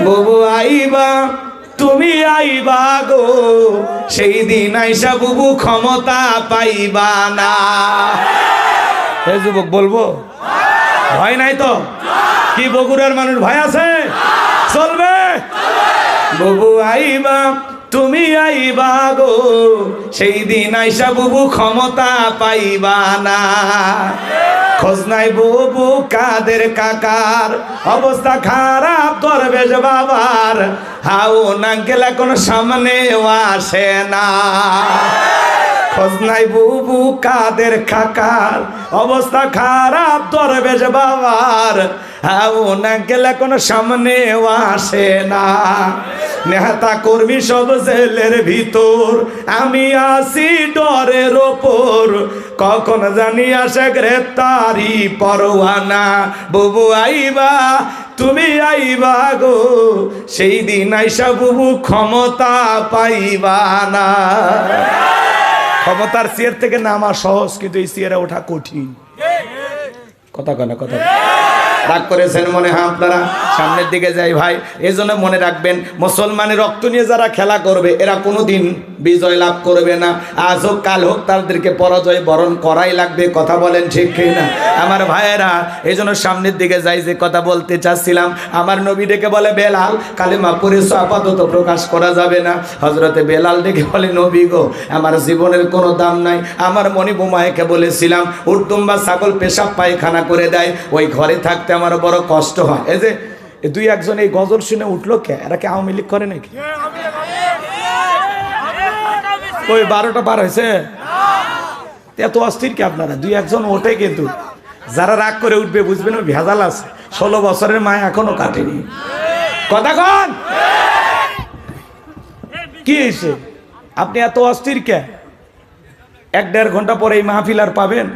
বুবু আইবা তুমি আইবা গো, সেই দিন আইসা বুবু ক্ষমতা পাইবা না। এ যুবক বলবো, ভয় নাই তো? কি বগুড়ার মানুষ ভয় আছে? চলবে। বুবু আইবা তুমি আইবা গো, সেই দিন আইসা বুবু ক্ষমতা পাইবা না। খোঁজ নাই বুবু কাদের কাকার, অবস্থা খারাপ দরবেশ বাবার, হাও না গেলে কোনো সামনেও আসে না। খোঁজ নাই বুবু কাদের কাকার, অবস্থা খারাপ দরবেশ বাবার, হাও না গেলে কোনো সামনেও আসে না। নেতা কর্মী সব জেলের ভিতর, আমি আসি ডরের ওপর, কখন জানি আসে গ্রেপ্তারি পরোয়ানা। বুবু আইবা তুমি আইবা গো, সেই দিন আইসা বুবু ক্ষমতা পাইবা না। ক্ষমতার চেয়ার থেকে নামা সহজ, কিন্তু এই চেয়ারে ওঠা কঠিন। কথা কয় না? কথা রাগ করেছেন মনে হয় আপনারা? সামনের দিকে যাই ভাই। এই জন্য মনে রাখবেন, মুসলমানের রক্ত নিয়ে যারা খেলা করবে এরা কোনোদিন বিজয় লাভ করবে না। আজ হোক কাল হোক তাদেরকে পরাজয় বরণ করাই লাগবে। কথা বলেন ঠিক না আমার ভাইয়েরা? এই জন্য সামনের দিকে যাই। যে কথা বলতে চাচ্ছিলাম, আমার নবী ডেকে বলে বেলাল, কালেমা পড়েছো আপাতত প্রকাশ করা যাবে না। হযরতে বেলাল ডেকে বলে নবী গো, আমার জীবনের কোনো দাম নাই। আমার মনি বোমায়কে বলেছিলাম উর্দুম্বা ছাগল পেশাব পায়খানা করে দেয়, ওই ঘরে থাকতে আমার বড় কষ্ট হয়। এই যে দুই একজন এই গজল শুনে উঠলো কে? এরা কি আওয়ামী লীগ করে নাকি? ওই 12টা পার হয়েছে, এত অস্থির কি আপনারা? দুই একজন ওঠে, কিন্তু যারা রাগ করে উঠবে বুঝবেন ওই ভেজাল আছে। 16 বছরের মায় এখনো কাটেনি। কথা কন কি হয়েছে? আপনি এত অস্থির কে? 1-1.5 ঘন্টা পরে এই মাহফিল আর পাবেন?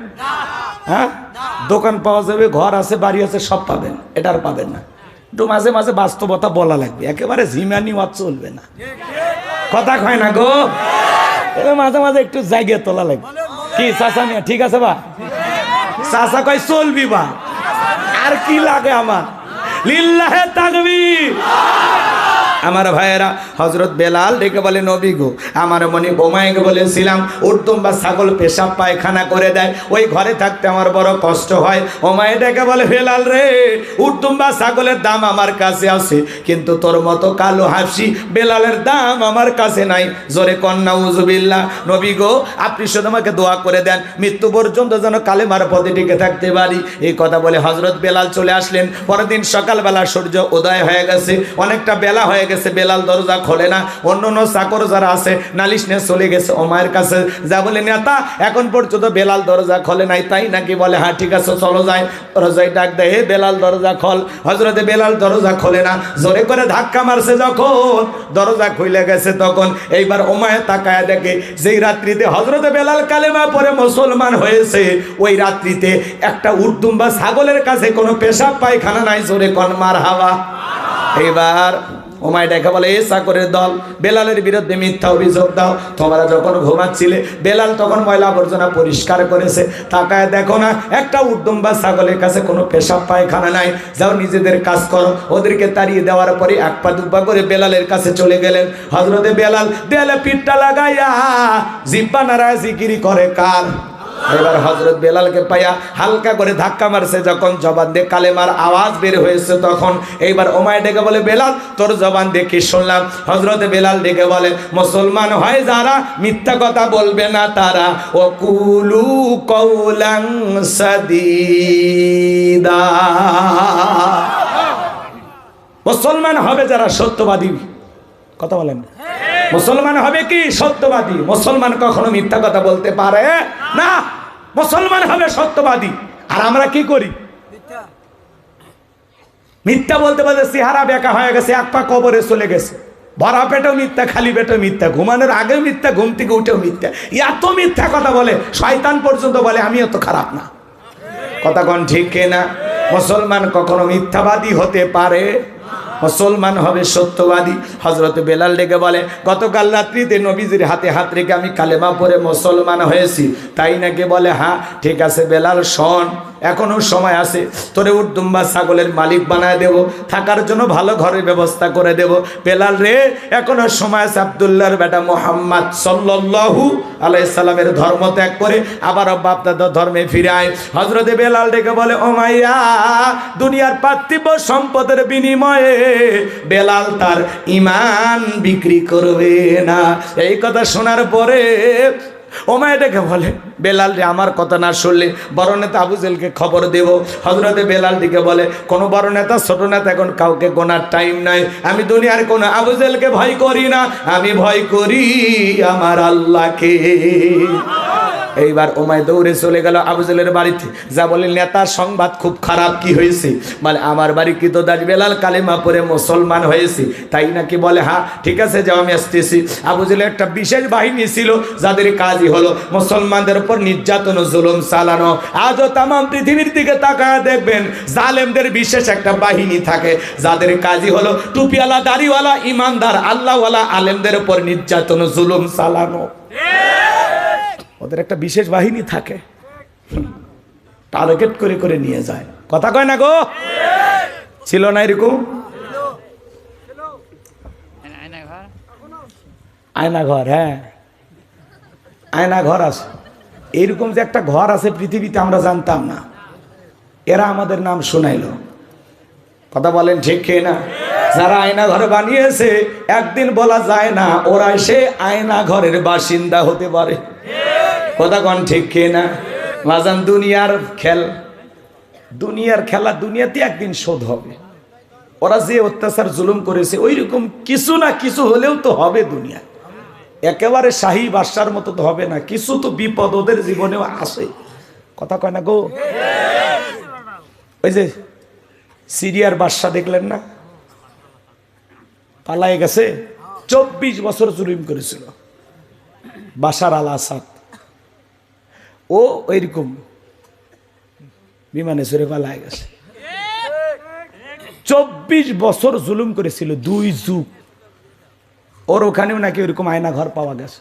হ্যাঁ, দোকান পাওয়া যাবে, ঘর আছে, বাড়ি আছে, সব পাবেন। এটা আর পাবেন না। একটু মাঝে মাঝে বাস্তবতা বলা লাগবে, একেবারে ঝিমানি ওয়াজ চলবে না। কথা কয় না গো? মাঝে মাঝে একটু জায়গা তোলা লাগবে। কি চাচা মিয়া ঠিক আছে বা? চাচা কয় চলবি বা, আর কি লাগে আমার? লিল্লাহে তাকবীর। আমার ভাইয়েরা, হযরত বেলাল ডেকে বলে নবী গো, আমার মনে বোমাইকে বলেছিলাম উর্দুম্বা ছাগল পেশাব পায়খানা করে দেয়, ওই ঘরে থাকতে আমার বড় কষ্ট হয়। ওমায় ডেকে বলে বেলাল রে, উর্দুম্বা ছাগলের দাম আমার কাছে আছে, কিন্তু তোর মতো কালো হাফসি বেলালের দাম আমার কাছে নাই। জোরে কন্যা উজুবিল্লাহ। নবী গো, আপনি শুধু আমাকে দোয়া করে দেন, মৃত্যু পর্যন্ত যেন কালেমার পথে টিকে থাকতে পারি। এই কথা বলে হযরত বেলাল চলে আসলেন। পরের দিন সকালবেলা সূর্য উদয় হয়ে গেছে, অনেকটা বেলা হয়ে গেছে। বেলাল দরজা খোলে না। অন্য চাকর যারা আছে নালিশ নিয়ে চলে গেছে ওমায়ের কাছে, যা বলে নেতা এখন পর্যন্ত বেলাল দরজা খোলে নাই, তাই নাকি? বলে হ্যাঁ ঠিক আছে চলো যাই। দরজায় ডাক দেয়, হে বেলাল দরজা খোল। হযরতে বেলাল দরজা খোলে না, জোরে করে ধাক্কা মারছে যখন দরজা খুলে গেছে, তখন এইবার ওমায়ে তাকায় দেখে যেই রাত্রিতে হযরতে বেলাল কালেমা পড়ে মুসলমান হয়েছে, ওই রাত্রিতে একটা উর্দুম্বা ছাগলের কাছে কোনো পেশাব পায়খানা নাই। জোরে কোন মারহাবা। এইবার ওমায় ডেকে বলে, এ চাকরের দল, বেলালের বিরুদ্ধে মিথ্যা অভিযোগ দাও। তোমরা যখন ঘুমাচ্ছিলে বেলাল তখন ময়লা আবর্জনা পরিষ্কার করেছে, তাকায় দেখো না একটা উর্দুম্বা ছাগলের কাছে কোনো পেশাব পায়খানা নাই। যাও নিজেদের কাজ করো। ওদেরকে তাড়িয়ে দেওয়ার পরে এক পা দুপা করে বেলালের কাছে চলে গেলেন। হযরতে বেলাল দেয়ালে পিঠটা লাগাইয়া জিব্বা নাড়ায় জিকিরি করে কার? এবার হযরত বেলালকে পাইয়া হালকা করে ধাক্কা মারছে, যখন জবান দিয়ে কালেমার আওয়াজ বের হয়েছে, তখন এইবার ওমায় ডেকে বলে বেলাল তোর জবান দিয়ে কি শুনলাম? হযরতে বেলাল ডেকে বলে, মুসলমান হয় যারা মিথ্যা কথা বলবে না তারা, ওয়াকুলু কওলান সাদীদা। মুসলমান হবে যারা সত্যবাদী। কথা বলেন, মুসলমান হবে কি? সত্যবাদী। মুসলমান কখনো মিথ্যা কথা বলতে পারে না। মুসলমান হবে সত্যবাদী। আর আমরা কি করি? মিথ্যা বলতে বলতে চেহারা বেঁকা হয়ে গেছে, এক পা কবরে চলে গেছে। ভরা পেটেও মিথ্যা, খালি পেটেও মিথ্যা, ঘুমানোর আগেও মিথ্যা, ঘুম থেকে উঠেও মিথ্যা। এত মিথ্যা কথা বলে শয়তান পর্যন্ত বলে আমি এত খারাপ না। কথা কোন ঠিক না? মুসলমান কখনো মিথ্যাবাদী হতে পারে মুসলমান হবে সত্যবাদী। হযরত বেলাল ডেকে বলে, গতকাল রাত্রিতে নবীজির হাতে হাত রেখে আমি কালেমা পড়ে মুসলমান হয়েছি, তাই নাকি? বলে হ্যাঁ। ঠিক আছে বেলাল, শোন, এখনো সময় আছে, তোরে উট দুম্বা ছাগলের মালিক বানায় দেব, থাকার জন্য ভালো ঘরের ব্যবস্থা করে দেব। বেলাল রে, এখনো সময় আছে। আব্দুল্লাহর বেটা মুহাম্মদ সাল্লাল্লাহু আলাইহি সাল্লামের ধর্ম ত্যাগ করে আবার বাপ দাদার ধর্মে ফিরে আয়। হযরতে বেলাল ডেকে বলে, ও মাইয়া, দুনিয়ার পার্থিব সম্পদের বিনিময়ে বেলাল তার ঈমান বিক্রি করবে না। এই কথা শোনার পরে ওমায় ডেকে বলে, বেলাল রে, আমার কথা না শুনলে বড় নেতা আবু জেলকে খবর দেব। হযরতে বেলাল দিকে বলে, কোনো বড় নেতা ছোট নেতা এখন কাউকে গোনার টাইম নাই। আমি দুনিয়ার কোনো আবু জেলকে ভয় করি না, আমি ভয় করি আমার আল্লাহকে। এইবার ওমায় দৌড়ে চলে গেল আবু জেলের বাড়িতে, যা বলে, নেতার সংবাদ খুব খারাপ। কি হয়েছে? বলে, আমার বাড়ি কি তো দাস বেলাল কালেমা পড়ে মুসলমান হয়েছে, তাই নাকি? বলে হ্যাঁ। ঠিক আছে, যাও, আমি আসতেছি। আবু জেলের একটা বিশেষ বাহিনী ছিল, যাদের কাজই হলো মুসলমানদের উপর নির্যাতন ও জুলুম চালানো। আজও তাম পৃথিবীর দিকে তাকায় দেখবেন, জালেমদের বিশেষ একটা বাহিনী থাকে, যাদের কাজই হলো টুপিওয়ালা, দাড়িওয়ালা, ইমানদার, আল্লাহওয়ালা আলেমদের উপর নির্যাতন ও জুলুম চালানো। ওদের একটা বিশেষ বাহিনী থাকে, টার্গেট করে করে নিয়ে যায়। কথা কয় না গো? ছিল না এরকম? আয়না ঘর, হ্যাঁ, আয়না ঘর আছে। এইরকম যে একটা ঘর আছে পৃথিবীতে আমরা জানতাম না, এরা আমাদের নাম শোনাইলো। কথা বলেন ঠিক কি না? যারা আয়না ঘর বানিয়েছে, একদিন বলা যায় না ওরা সে আয়না ঘরের বাসিন্দা হতে পারে। কথা কন ঠিক কি না? মাজান, দুনিয়ার খেলা দুনিয়াতে একদিন শোধ হবে। ওরা যে অত্যাচার জুলুম করেছে, ওই রকম কিছু না কিছু হলেও তো হবে দুনিয়া। একেবারে শাহী বাদশার মতো তো হবে না, কিছু তো বিপদ ওদের জীবনেও আসে। কথা কয় না গো? ওই যে সিরিয়ার বাদশা দেখলেন না, পালায়ে গেছে, 24 বছর জুলুম করেছিল বাশার আল আসাদ। ও ওইরকম বিমানে চড়ে পালায়ে গেছে। 24 বছর জুলুম করেছিল, 2 যুগ। ওর ওখানেও নাকি ওইরকম আয়না ঘর পাওয়া গেছে।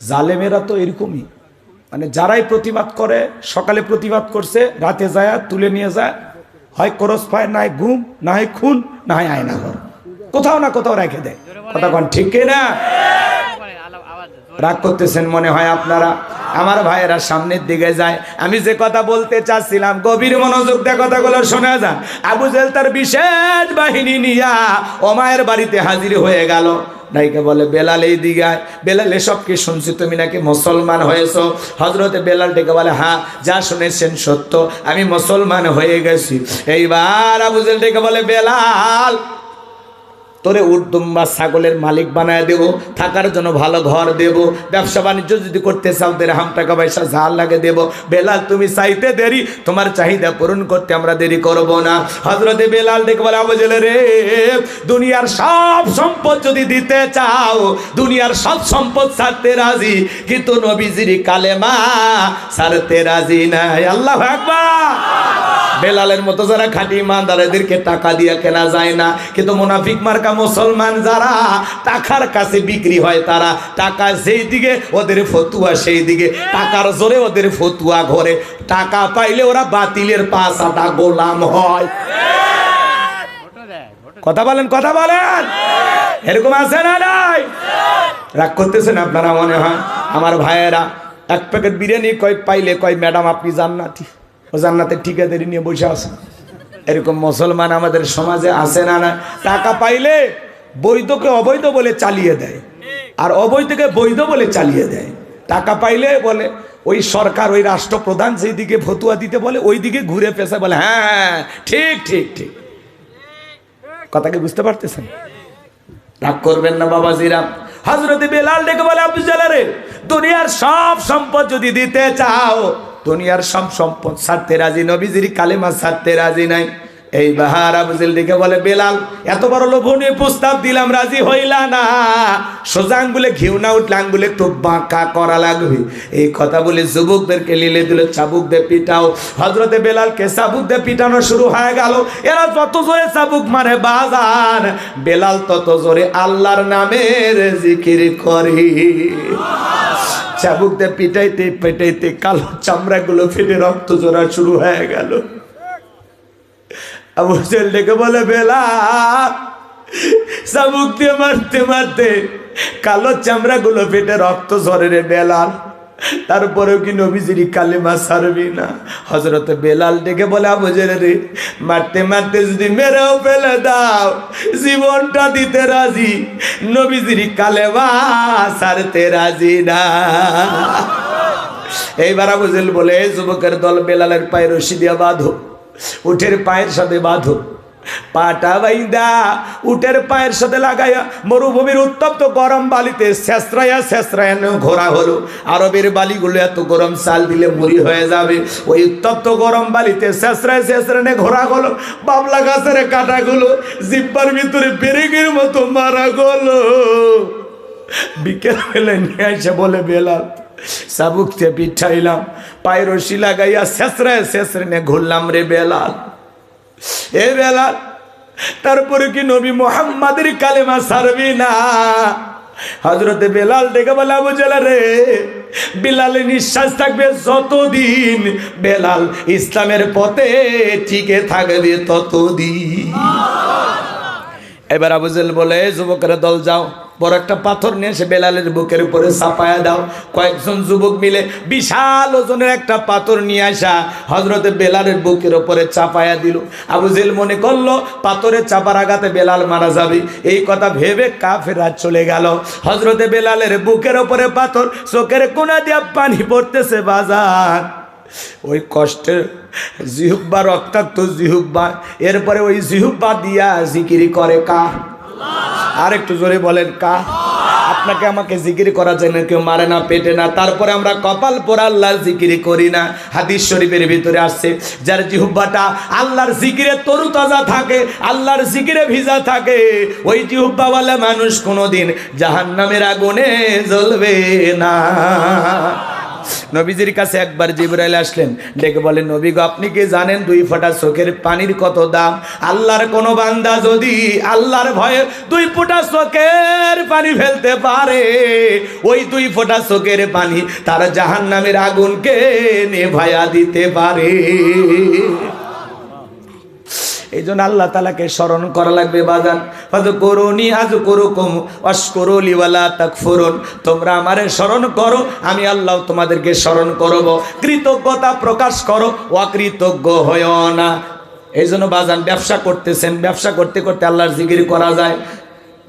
জালেমেরা তো এরকমই, মানে যারাই প্রতিবাদ করে, সকালে প্রতিবাদ করছে, রাতে যায় তুলে নিয়ে যায়, হয় ক্রস ফায়ার, না হয় গুম, না হয় খুন, না হয় আয়না ঘর, কোথাও না কোথাও রেখে দেয়। কথা কোন ঠিক না? রাগ করতেছেন মনে হয় আপনারা। আমার ভাইয়েরা সামনের দিকে যায়। আমি যে কথা বলতে চাচ্ছিলাম, গভীর মনোযোগ দিয়ে কথাগুলো শোনা যান। আবু জেল তার বিশেষ বাহিনী নিয়া ওমায়ের বাড়িতে হাজির হয়ে গেল। নাইকে বলে, বেলাল এই দিগায়। বেলাল, এসব কি শুনছি, তুমি নাকি মুসলমান হয়েছো? হযরতে বেলাল ডেকে বলে, হ্যাঁ, যা শুনেছেন সত্য, আমি মুসলমান হয়ে গেছি। এইবার আবু জেল ডেকে বলে, বেলাল, তোরে উট দুম্বা ছাগলের মালিক বানায় দেব, থাকার জন্য ভালো ঘর দেব, ব্যবসা বাণিজ্য যদি করতে চাও দিরহাম টাকা পয়সা ঝাল লাগে দেব। বেলাল, তুমি চাইতে দেরি, তোমার চাহিদা পূরণ করতে আমরা দেরি করব না। হযরতে বেলাল ডেকে বলে, আবু জেল রে, দুনিয়ার সব সম্পদ যদি দিতে চাও, দুনিয়ার সব সম্পদ ছাড়তে রাজি, কিন্তু নবীজির কালেমা ছাড়তে রাজি নাই। আল্লাহু আকবার। বেলালের মতো যারা খাঁটি ইমানদার, এদেরকে টাকা দিয়ে কেনা যায় না, কিন্তু মুনাফিক মার্কা মুসলমান যারা টাকার কাছে বিক্রি হয়, তারা টাকা যেই দিকে ওদের ফতুয়া সেই দিকে, টাকার জোরে ওদের ফতুয়া ঘরে, টাকা পাইলে ওরা বাতিলের পাঁচাটা গোলাম হয়। কথা বলেন, কথা বলেন। এরকম আছে না নাই? রাগ করতেছেন আপনারা মনে হয়। আমার ভাইয়েরা, এক প্যাকেট বিরিয়ানি কয় পাইলে কয়, ম্যাডাম আপনি জান্নাতি, ও জান্নাতের ঠিকাদারি নিয়ে বসে আছে। এরকম মুসলমান আমাদের সমাজে আছে না? না, টাকা পাইলে বৈধকে অবৈধ বলে চালিয়ে দেয়, আর অবৈধকে বৈধ বলে চালিয়ে দেয়। টাকা পাইলে বলে ওই সরকার, ওই রাষ্ট্রপ্রধান যেই দিকে ফতুয়া দিতে বলে, ওই দিকে ঘুরে পেশা বলে, হ্যাঁ ঠিক ঠিক ঠিক। কথা কি বুঝতে পারতেছেন? রাগ করবেন না বাবাজিরা। হযরতে বেলাল ডেকে বলে, আবু জেল রে, দুনিয়ার সব সম্পদ যদি দিতে চাও, দুনিয়ার সব সম্পদ ছাড়তে রাজি, নবীজির কালেমা ছাড়তে রাজি নাই। এইবার আবু জেহেল ডেকে বলে, বেলাল এত বড় লোভনীয় প্রস্তাব দিলাম, রাজি হইলা না, সোজা আঙ্গুলে ঘিউ না উঠলে আঙ্গুলে একটু বাঁকা করা লাগবে। এই কথা বলে যুবকদেরকে লিলে দিল, চাবুক দিয়ে পিটাও। হযরতে বেলালকে চাবুক দিয়ে পিটানো শুরু হয়ে গেল। এরা যত জোরে চাবুক মারে বাজান, বেলাল তত জোরে আল্লাহর নামের জিকির করে। চাবুক দিয়ে পিটাইতে পিটাইতে কালো চামড়াগুলো ফেটে রক্ত ঝরা শুরু হয়ে গেল। আবু জেহেল ডেকে বলে, বেলাল চাবুক দিয়ে মারতে মারতে কালো চামড়াগুলো ফেটে রক্ত ঝরে রে বেলাল, তারপরেও কি নবীজির কালেমা ছাড়বি না? হযরতে বেলাল ডেকে বলে, আবু জেহেল রে, মারতে মারতে যদি মেরেও ফেলে দাও, জীবনটা দিতে রাজি, নবীজির কালেমা ছাড়তে রাজি না। এইবার আবু জেহেল বলে, এই যুবকের দল, বেলালের পায়ে রশি দিয়া বাঁধো, উটের পায়ের সাথে বাঁধো, পাটা বাইন্দা উটের পায়ের সাথে লাগাইয়া মরুভূমির উত্তপ্ত গরম বালিতে শেষরায়া শেষরায়া ঘোরা হলো। আরবের বালিগুলো এত গরম, চাল দিলে মুড়ি হয়ে যাবে। ওই উত্তপ্ত গরম বালিতে শেষরায় শেষরানে ঘোরা হলো। বাবলা গাছের কাঁটাগুলো জিব্বার ভিতরে পেরেকের মতো মারা গেলো। বিকেল বেলা নিয়ে এসে বলে, বেলাল চাবুক দিয়ে পিঠাইলাম, পায়ে রশি লাগাইয়া শেষরায় শেষরানে ঘুরলাম রে বেলাল। এ বেলাল, তারপরে কি নবী মুহাম্মাদের কালেমা ছাড়বি না? হযরতে বেলাল ডেকে বলে, আবু জেহেল রে, বেলালের নিঃশ্বাস থাকবে যতদিন, বেলাল ইসলামের পথে টিকে থাকবে ততদিন। এবার আবু জেহেল বলে, যুবকের দল যাও, বড় একটা পাথর নিয়ে এসে বেলালের বুকের উপরে চাপায়া দাও। কয়েকজন যুবক মিলে বিশাল ওজনের একটা পাথর নিয়ে আসা হযরতে বেলালের বুকের উপরে চাপায়া দিল। আবু জেহেল মনে করলো পাথরের চাপার আঘাতে বেলাল মারা যাবে। এই কথা ভেবে কাফেররা চলে গেল। হযরতে বেলালের বুকের উপরে পাথর, চোখের কোনা দিয়া পানি পড়তেছে বাজার। ওই কষ্টের জিহুব্বা, রক্তাক্ত জিহুব্বা, এরপরে ওই জিহুব্বা দিয়া জিকিরি করে কা? আর একটু জোরে বলেন কা? আপনাকে আমাকে জিকির করা যায় না, কেউ মারে না, পেটে না, তারপরে আমরা কপাল পরে আল্লাহর জিকিরি করি না। হাদিস শরীফের ভিতরে আসছে, যার জিহুব্বাটা আল্লাহর জিকিরে তরুতাজা থাকে, আল্লাহর জিকিরে ভিজা থাকে, ওই জিহুব্বাওয়ালা মানুষ কোনোদিন জাহান্নামের আগুনে জ্বলবে না। নবীজির কাছে একবার জিবরাইল আসলেন, ডেকে বলেন, নবী গো, আপনি কি জানেন 2 ফোঁটা চোখের পানির কত দাম? আল্লাহর কোন বান্দা যদি আল্লাহর ভয়ে 2 ফোঁটা চোখের পানি ফেলতে পারে, ওই 2 ফোঁটা চোখের পানি তার জাহান্নামের আগুনকে নেভায়া দিতে পারে। এই জন্য আল্লাহ তাআলাকে স্মরণ করা লাগবে বাজান। ফাযকুরুনি আযকুরুকুম ওয়াশকুরুলি ওয়ালা তাকফুরুন। তোমরা আমারে স্মরণ করো, আমি আল্লাহ তোমাদেরকে স্মরণ করব। কৃতজ্ঞতা প্রকাশ করো, অকৃতজ্ঞ হয়ো না। এই জন্য বাজান, ব্যবসা করতেছেন, ব্যবসা করতে করতে আল্লাহর জিকির করা যায়।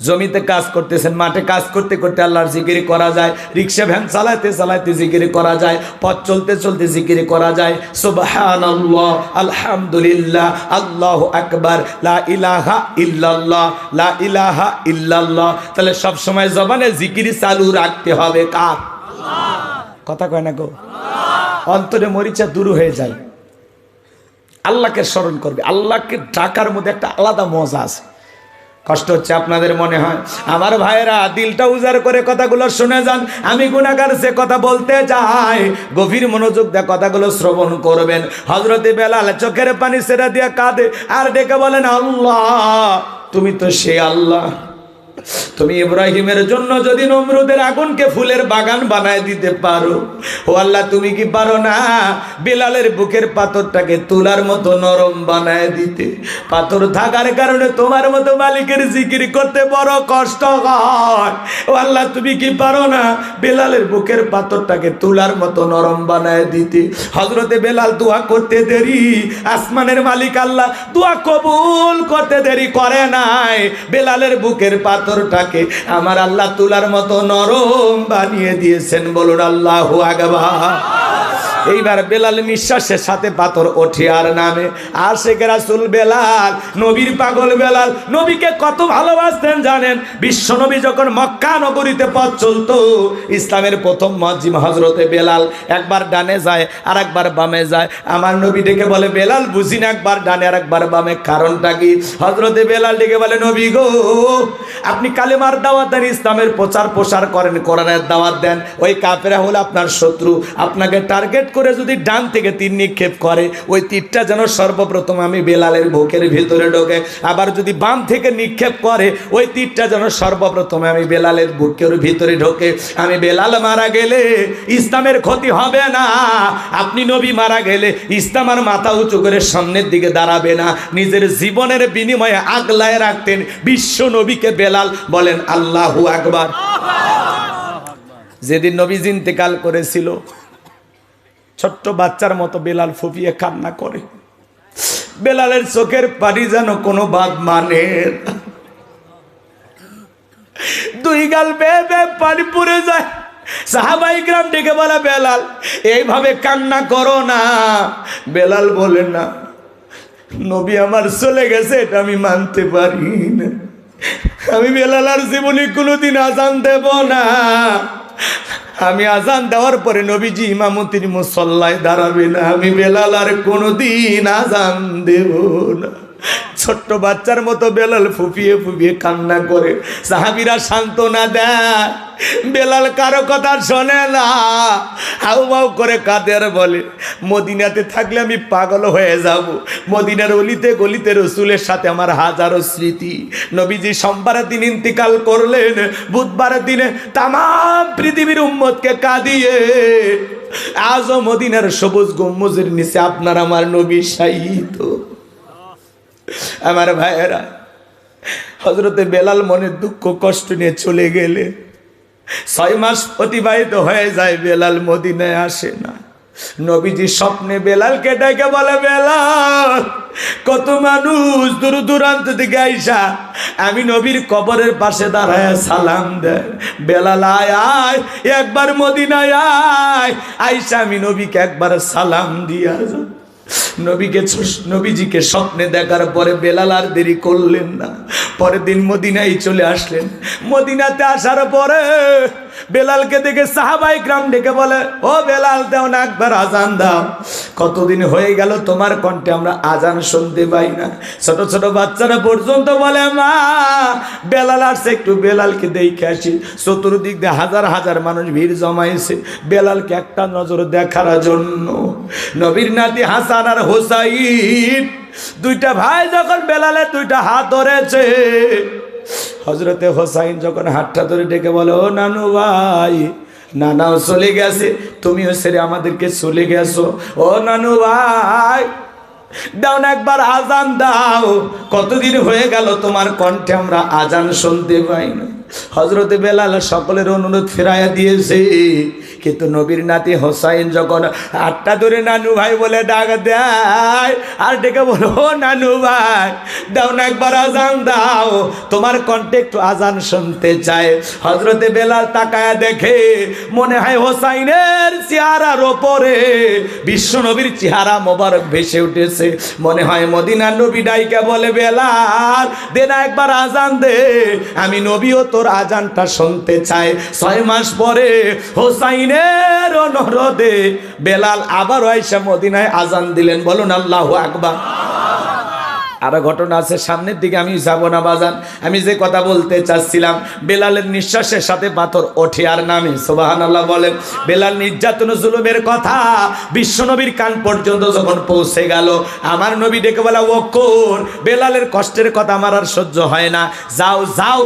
জমিতে কাজ করতেছেন, মাঠে কাজ করতে করতে আল্লাহর জিকির করা যায়। রিক্সা ভ্যান চালাতে চালাতে জিকির করা যায়। পথ চলতে চলতে জিকির করা যায়। সুবহানাল্লাহ, আলহামদুলিল্লাহ, আল্লাহু আকবার, লা ইলাহা ইল্লাল্লাহ, লা ইলাহা ইল্লাল্লাহ। তাহলে সব সময় জবানে জিকির চালু রাখতে হবে কার? কথা কয় না গো? অন্তরে মরিচা দূর হয়ে যায়। আল্লাহকে স্মরণ করবে। আল্লাহকে ডাকার মধ্যে একটা আলাদা মজা আছে। কষ্ট হচ্ছে আপনাদের মনে হয়? আমার ভাইয়েরা, দিলটা উজাড় করে কথাগুলো শুনে যান। আমি গুনাহগার, সে কথা বলতে যাই, গভীর মনোযোগ দিয়ে কথাগুলো শ্রবণ করবেন। হযরতে বেলাল চোখের পানি ছেড়ে দিয়ে কাঁদে আর ডেকে বলেন, আল্লাহ, তুমি তো সে আল্লাহ, তুমি ইব্রাহিমের জন্য যদি নমরুদের আগুনকে ফুলের বাগান বানায় দিতে পারো, ও আল্লাহ, তুমি কি পারো না বেলালের বুকের পাথরটাকে তুলার মতো নরম বানায় দিতে? পাথর থাকার কারণে তোমার মতো মালিকের জিকির করতে বড় কষ্ট হয়। ও আল্লাহ, তুমি কি পারো না বেলালের বুকের পাথরটাকে তুলার মতো নরম বানায় দিতে? হযরতে বেলাল দোয়া করতে দেরি, আসমানের মালিক আল্লাহ দোয়া কবুল করতে দেরি করে নাই। বেলালের বুকের পাথরটাকে আমার আল্লাহ তুলার মতো নরম বানিয়ে দিয়েছেন। বলুন আল্লাহু আকবার। এইবার বেলাল নিঃশ্বাসের সাথে পাথর ওঠে আর নামে। আশিক রাসূল বেলাল, নবীর পাগল বেলাল, নবীকে কত ভালোবাসতেন জানেন? বিশ্ব নবী যখন মক্কা নগরীতে পথ চলতো, ইসলামের প্রথম মুয়াজ্জিন হযরতে বেলাল একবার ডানে যায় আর একবার বামে যায়। আমার নবী ডেকে বলে, বেলাল বুঝি না একবার ডানে আর একবার বামে, কারণটা কি? হযরতে বেলাল ডেকে বলে, নবী গো, আপনি কালেমার দাওয়াত দেন, ইসলামের প্রচার প্রসার করেন, কোরআনের দাওয়াত দেন, ওই কাফেররা হলো আপনার শত্রু, আপনাকে টার্গেট করে যদি ডান থেকে তীর নিক্ষেপ করে, ওই তীরটা যেন সর্বপ্রথম আমি বেলালের বুকের ভিতরে ঢোকে, আবার যদি বাম থেকে নিক্ষেপ করে, ওই তীরটা যেন সর্বপ্রথম আমি বেলালের বুকের ভিতরে ঢোকে। আমি বেলাল মারা গেলে ইসলামের ক্ষতি হবে না, আপনি নবী মারা গেলে ইসলাম আর মাথা উঁচু করে সামনের দিকে দাঁড়াবে না। নিজের জীবনের বিনিময়ে আগলায় রাখতেন বিশ্ব নবীকে বেলাল। বলেন আল্লাহু আকবার। যেদিন নবীজি ইন্তেকাল করেছিল, ছোট্ট বাচ্চার মতো বেলাল ফুপিয়ে কান্না করে। বেলালের চোখের পানি যেন কোনো বাদ মানে না। দুই গাল বেয়ে বেয়ে পানি পড়ে যায়। সাহাবায়ে কেরাম ডেকে বলে, বেলাল এইভাবে কান্না করো না। বেলাল বলে, না, নবী আমার চলে গেছে এটা আমি মানতে পারি না, আমি বেলাল আর জীবনে কোনোদিন আজান দেব না। আমি আজান দেওয়ার পরে নবীজি ইমামতির মুসল্লায় দাঁড়াবে না, আমি বেলাল আর কোনোদিন আজান দেব না। ছোট্ট বাচ্চার মতো বেলাল ফুপিয়ে ফুপিয়ে কান্না করে। সাহাবীরা সান্ত্বনা দেয়, বেলাল কারো কথা শোনে না, হাউমাউ করে কাঁদে আর বলে, মদিনাতে থাকলে আমি পাগল হয়ে যাব। মদিনার অলিতে গলিতে রসুলের সাথে আমার হাজারো স্মৃতি। নবীজি সোমবারের দিন ইন্তিকাল করলেন, বুধবারের দিনে তামাম পৃথিবীর উম্মতকে কাঁদিয়ে আজও মদিনার সবুজ গম্বুজের নিচে আপনার আমার নবী শায়িত। আমার ভাইয়েরা, হযরতে বেলাল মনের দুঃখ কষ্ট নিয়ে চলে গেলে 6 মাস অতিবাহিত হয়ে যায়, বেলাল মদিনায় আসে না। নবীজি স্বপ্নে বেলালকে ডেকে বলে, বেলাল কত মানুষ দূর দূরান্ত থেকে আইসা আমি নবীর কবরের পাশে দাঁড়ায় সালাম দেয়, বেলাল আয় আয় একবার মদিনায় আয়, আইসা আমি নবীকে একবার সালাম দিয়া যা। নবীজিকে স্বপ্নে দেখার পরে বেলাল আর দেরি করলেন না, পরের দিন মদিনায় চলে আসলেন। মদিনাতে আসার পরে বেলালকে দেখে সাহাবায়ে কেরাম ডেকে বলে, ও বেলাল দাও না একবার আজান দাও, কতদিন হয়ে গেল তোমার কণ্ঠে আমরা আজান শুনতে পাই না। ছোট ছোট বাচ্চারা পর্যন্ত বলে, মা বেলাল আসছে, একটু বেলালকে দেখে আসি। চতুর্দিক দিয়ে হাজার হাজার মানুষ ভিড় জমাইছে বেলালকে একটা নজর দেখার জন্য। নবীর নাতি হাসান আর হোসাইন দুইটা ভাই যখন বেলালের দুইটা হাত ধরেছে, হযরতে হোসাইন যখন হাতটা ধরে ডেকে বলে, ও নানু ভাই, নানাও চলে গেছে, তুমিও ছেড়ে আমাদেরকে চলে গেছো, ও নানু ভাই দাও না একবার আজান দাও, কতদিন হয়ে গেল তোমার কণ্ঠে আমরা আজান শুনতে পাই না। হযরতে বেলাল সকলের অনুরোধ ফেরাইয়া দিয়েছে, কিন্তু নবীর নাতি হোসাইন যখন হাতটা ধরে নানু ভাই বলে ডাক দেয় আর ডেকে বলো, ও নানু ভাই দাও না একবার আজান দাও, তোমার কণ্ঠে একটু আজান শুনতে চায়। হযরতে বেলাল তাকায়া দেখে মনে হয় হোসাইনের চেহারার ওপরে বিশ্ব নবীর চেহারা মোবারক ভেসে উঠেছে। মনে হয় মদিনার নবী ডাইকা বলে, বেলাল দে না একবার আজান দে, আমি নবীও তোর আজানটা শুনতে চাই। 6 মাস পরে হোসাইনের অনুরোধে বেলাল আবার আয়েশা মদিনায় আজান দিলেন। বলুন আল্লাহু আকবার। আরো ঘটনা আছে, সামনের দিকে আমি যাব না বাজান। আমি যে কথা বলতে চাচ্ছিলাম, বেলালের নিঃশ্বাসের সাথে পাথর ওঠে আর নামে। সুবহানাল্লাহ বলেন। বেলাল নির্যাতন জুলুমের কথা বিশ্বনবীর কান পর্যন্ত যখন পৌঁছে গেল, আমার নবী ডেকে বলা, ওকর বেলালের কষ্টের কথা আমার আর সহ্য হয় না, যাও যাও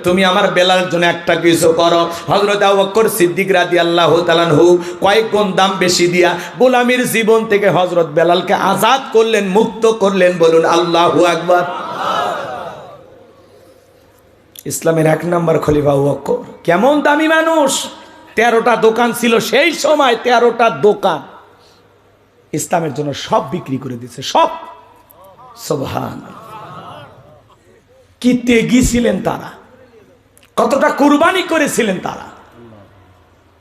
তুমি আমার বেলালের জন্য একটা কিছু করো। হযরত আবু বকর সিদ্দিক রাদিয়াল্লাহু তাআলা আনহু কয়েক গুণ দাম বেশি দিয়া গোলামীর জীবন থেকে হযরত বেলালকে আজাদ করলেন, মুক্ত করলেন। বলুন আল্লাহু আকবার। ইসলামের 1 নম্বর খলিফা আবু বকর কেমন দামি মানুষ। 13টা দোকান ছিল সেই সময়, 13টা দোকান ইসলামের জন্য সব বিক্রি করে দিয়েছে, সব। সুবহানাল্লাহ। কি তেগী ছিলেন তারা, কতটা কুরবানি করেছিলেন তারা।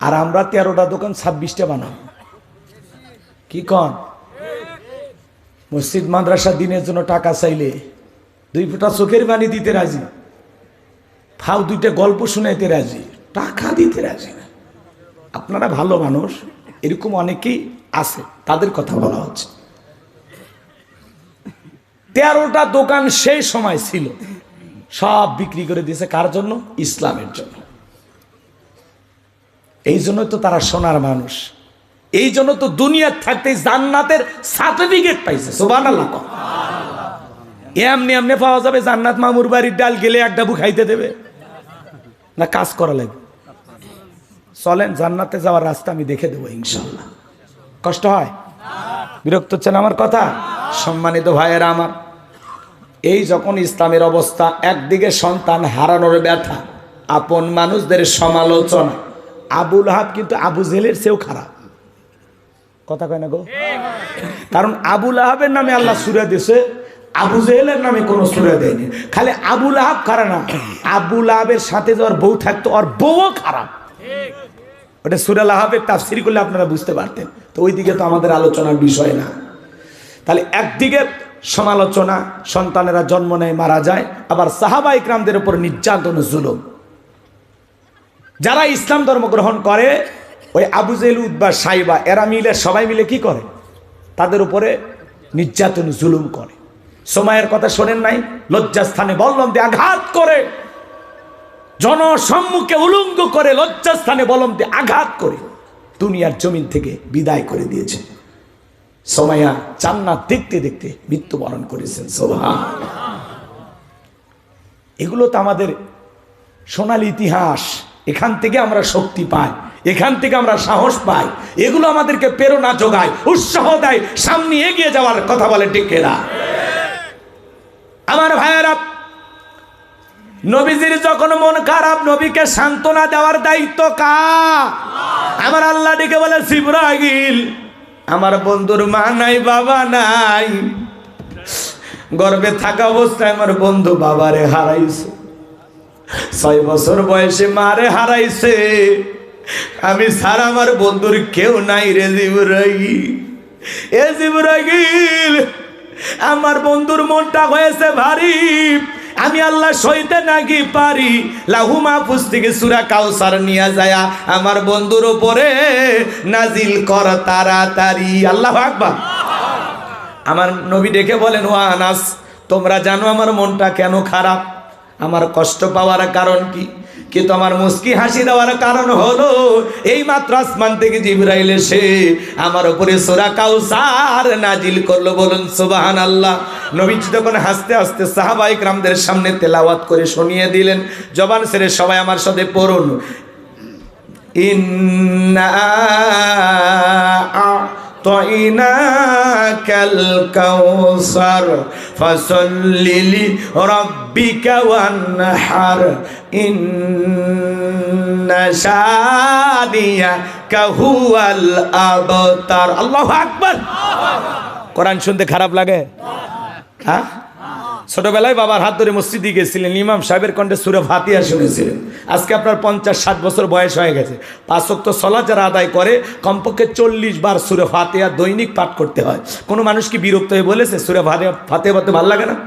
আর আমরা 13টা দোকান 26টা বানাবো, কি কন? মসজিদ মাদ্রাসা দিনের জন্য টাকা চাইলে 2 ফোঁটা চোখের পানি দিতে রাজি, ফাও 2টা গল্প শুনাইতে রাজি, টাকা দিতে রাজি না। আপনারা ভালো মানুষ, এরকম অনেকেই আছে, তাদের কথা বলা হচ্ছে। 13টা দোকান সেই সময় ছিল, সব বিক্রি করে দিয়েছে। কার জন্য? ইসলামের জন্য। এই জন্য তো তারা সোনার মানুষ, এই জন্য তো দুনিয়ার থাকতে জান্নাতের সার্টিফিকেট পাইছে। সুবহানাল্লাহ। এমনি এমনি পাওয়া যাবে জান্নাত? মামুর বাড়ির ডাল গেলে এক ডাবু খাইতে দেবে না, কাজ করা লাগবে। চলেন জান্নাতে যাওয়ার রাস্তা আমি দেখে দেবো ইনশাআল্লাহ। কষ্ট হয়? বিরক্ত হচ্ছেন আমার কথা? সম্মানিত ভাইয়েরা আমার, এই যখন ইসলামের অবস্থা, একদিকে সন্তান হারানোর ব্যথা, আপন মানুষদের সমালোচনা। আবু লাহাব কিন্তু আবু জেহেলের চেয়েও খারাপ, কথা কয় না গো? কারণ আবু লাহাবের নামে আল্লাহ সূরা দিয়েছে, আবু জেহেলের নামে কোনো সূরা দেয়নি। খালি আবু লাহাব খারাপ না, আবু লাহাবের সাথে যার বউ থাকতো, ওর বউও খারাপ। ওটা সূরা লাহাবের তাফসীর করলে আপনারা বুঝতে পারতেন। তো ওই দিকে তো আমাদের আলোচনার বিষয় না। তাহলে একদিকে সমালোচনা, সন্তানেরা জন্ম নেয় মারা যায়, আবার সাহাবা ইকরামদের উপর নির্যাতন জুলুম। যারা ইসলাম ধর্ম গ্রহণ করে, ওই আবু জেহেল, উতবা, সাইবা, এরা মিলে সবাই মিলে কি করে? তাদের উপরে নির্যাতন জুলুম করে। সময়ের কথা শোনেন নাই? লজ্জাস্থানে বল্লম দিয়ে আঘাত করে, জনসম্মুখে উলঙ্গ করে, লজ্জাস্থানে বল্লম দিয়ে আঘাত করে দুনিয়ার জমিন থেকে বিদায় করে দিয়েছে। সুমাইয়া জান্নাত দেখতে দেখতে মৃত্যুবরণ করেছেন। সুবহানাল্লাহ। এগুলো তো আমাদের সোনালী ইতিহাস। এখান থেকে আমরা শক্তি পাই, এখান থেকে আমরা সাহস পাই। এগুলো আমাদেরকে প্রেরণা যোগায়, উৎসাহ দেয়, সামনে এগিয়ে যাওয়ার কথা বলে, ঠিক না? আমার ভাইয়েরা, নবীজির যখন মন খারাপ, নবীকে সান্ত্বনা দেওয়ার দায়িত্ব কার? আমার আল্লাহ ডেকে বলে, জিবরাইল, আমার বন্ধুর মা নাই, বাবা নাই, গর্ভে থাকা অবস্থায় আমার বন্ধু বাবারে হারাইছে, 6 বছর বয়সে মারে হারাইছে, আমি ছাড়া আমার বন্ধুর কেউ নাই রে জিবরাইল। এ জিবরাইল, আমার বন্ধুর মনটা হয়েছে ভারী, আমি আল্লাহ সইতে নাকি পারি। লাহু মাহফুজ থেকে সূরা কাউসার নিয়ে যায় আমার বন্ধুর উপরে নাজিল কর তাড়াতাড়ি। আল্লাহু আকবার। আমার নবী ডেকে বলেন, ও আনাস, তোমরা জানো আমার মনটা কেন খারাপ, আমার কষ্ট পাওয়ার কারণ কি? কিন্তু আমার মুস্কি হাসি দেওয়ার কারণ হলো, এই মাত্র আসমান থেকে জিবরাইল এসে আমার উপরে সূরা কাউসার নাজিল করলো। বলুন সুবহানাল্লাহ। নবীজি তখন হাসতে হাসতে সাহাবায়ে কেরামদের সামনে তেলাওয়াত করে শুনিয়ে দিলেন। জবান ছেড়ে সবাই আমার সাথে পড়ুন, ইন্না আ'তাইনাকাল কাউসার ফাসাল্লি লিরাব্বিকা ওয়ানহার ইন্না শানিয়াকা হুয়াল আবতার। আল্লাহু আকবার। কোরআন শুনতে খারাপ লাগে? হ্যাঁ? ছোটবেলায় বাবার হাত ধরে মসজিদে গেছিলেন, ইমাম সাহেবের কণ্ঠে সূরা ফাতিহা শুনেছিলেন। আজকে আপনার 50-60 বছর বয়স হয়ে গেছে। 5 ওয়াক্ত সালাত যারা আদায় করে, কমপক্ষে 40 বার সূরা ফাতিহা দৈনিক পাঠ করতে হয়। কোনো মানুষ কি বিরক্ত হয়ে বলেছে সূরা ফাতিহা পড়তে ভালো লাগে না?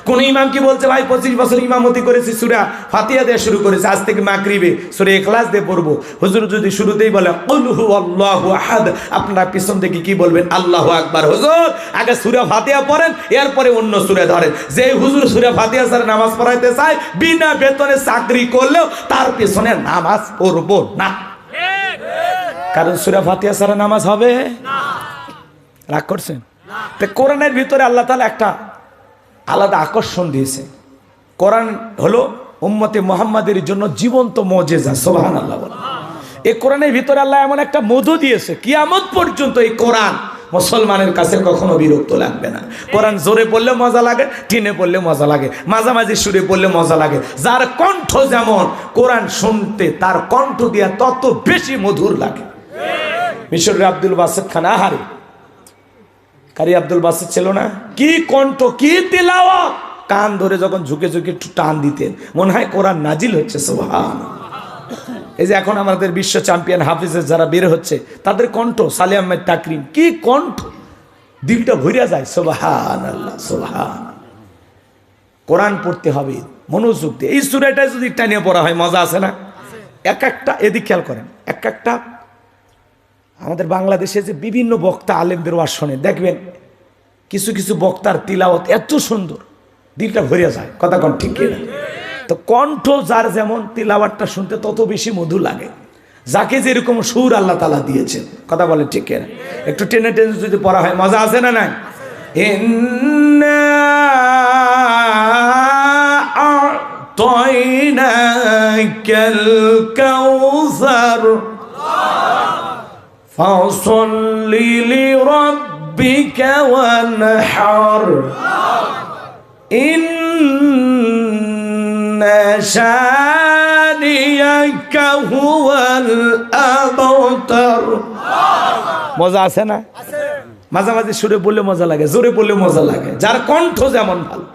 কোন ইমাম কি বলছে, ভাই 25 বছর ইমামতি করেছি, সূরা ফাতিহা দিয়ে শুরু করেছে, আজ থেকে মাগরিবে সূরা ইখলাস দিয়ে পড়বো। হুজুর যদি শুরুতেই বলে কুল হুয়াল্লাহু আহাদ, আপনারা পিছন থেকে কি বলবেন? আল্লাহু আকবার। হুজুর আগে সূরা ফাতিহা পড়েন, এরপরে অন্য সূরা ধরেন। যে হুজুর সূরা ফাতিহা ছাড়া নামাজ পড়াইতে চায়, বিনা বেতনে চাকরি করলেও তার পিছনে নামাজ পড়বো না, কারণ সূরা ফাতিহা ছাড়া নামাজ হবে না। রাগ করছেন? তো কোরআনের ভিতরে আল্লাহ তাআলা একটা আলাদা আকর্ষণ দিয়েছে। কোরআন হলো উম্মতে মুহাম্মাদের জন্য জীবন্ত মুজিজা। সুবহানাল্লাহ। এই কোরআনের ভিতরে আল্লাহ এমন একটা মধু দিয়েছে, কিয়ামত পর্যন্ত এই কোরআন মুসলমানের কাছে কখনো বিরক্ত লাগবে না। কোরআন জোরে পড়লে মজা লাগে, টিনে পড়লে মজা লাগে, মাঝামাঝি সুরে পড়লে মজা লাগে। যার কণ্ঠ যেমন, কোরআন শুনতে তার কণ্ঠ দিয়া তত বেশি মধুর লাগে। মিশরের আব্দুল বাসেত খান, আহারে কারি আব্দুল বাসেত ছিল না? কি কণ্ঠ, কি তিলাওয়াত! কান ধরে যখন ঝুঁকে ঝুঁকে একটু টান দিতেন, মনে হয় কোরআন নাজিল হচ্ছে। সুবহানাল্লাহ। এই যে এখন আমাদের বিশ্ব চ্যাম্পিয়ন হাফিজের যারা বের হচ্ছে তাদের কণ্ঠ, সালেহ আহমেদ তাকরিম, কি কণ্ঠ, দিলটা ভরিয়া যায়। সুবহানাল্লাহ, সুবহান। কোরআন পড়তে হবে মনোযোগ দিয়ে। এই সূরাটা যদি টানিয়ে পড়া হয় মজা আছে না? এক একটা, এদিক খেয়াল করেন, এক একটা আমাদের বাংলাদেশে যে বিভিন্ন বক্তা আলেমদের ওয়াজ শোনে, দেখবেন কিছু কিছু বক্তার তিলাওয়াত এত সুন্দর, দিলটা ভরিয়া যায়। কথা কোন ঠিক কিনা? তো কণ্ঠ যার যেমন, তিলাওয়াতটা শুনতে তত বেশি মধু লাগে। যাকে যেরকম সুর আল্লাহ তাআলা দিয়েছেন, কথা বলে ঠিক কিনা? একটু টেনে টেনে যদি পড়া হয় মজা আছে না নাই? ইন্না আ'তাইনাকাল কাউসার ফাসাল্লি লিরাব্বিকা ওয়ানহার ইন্না শানিয়াকা হুয়াল আবতার। মজা আছে না? মাঝামাঝি সুরে বললে মজা লাগে, জোরে বললে মজা লাগে, যার কণ্ঠ যেমন ভালো।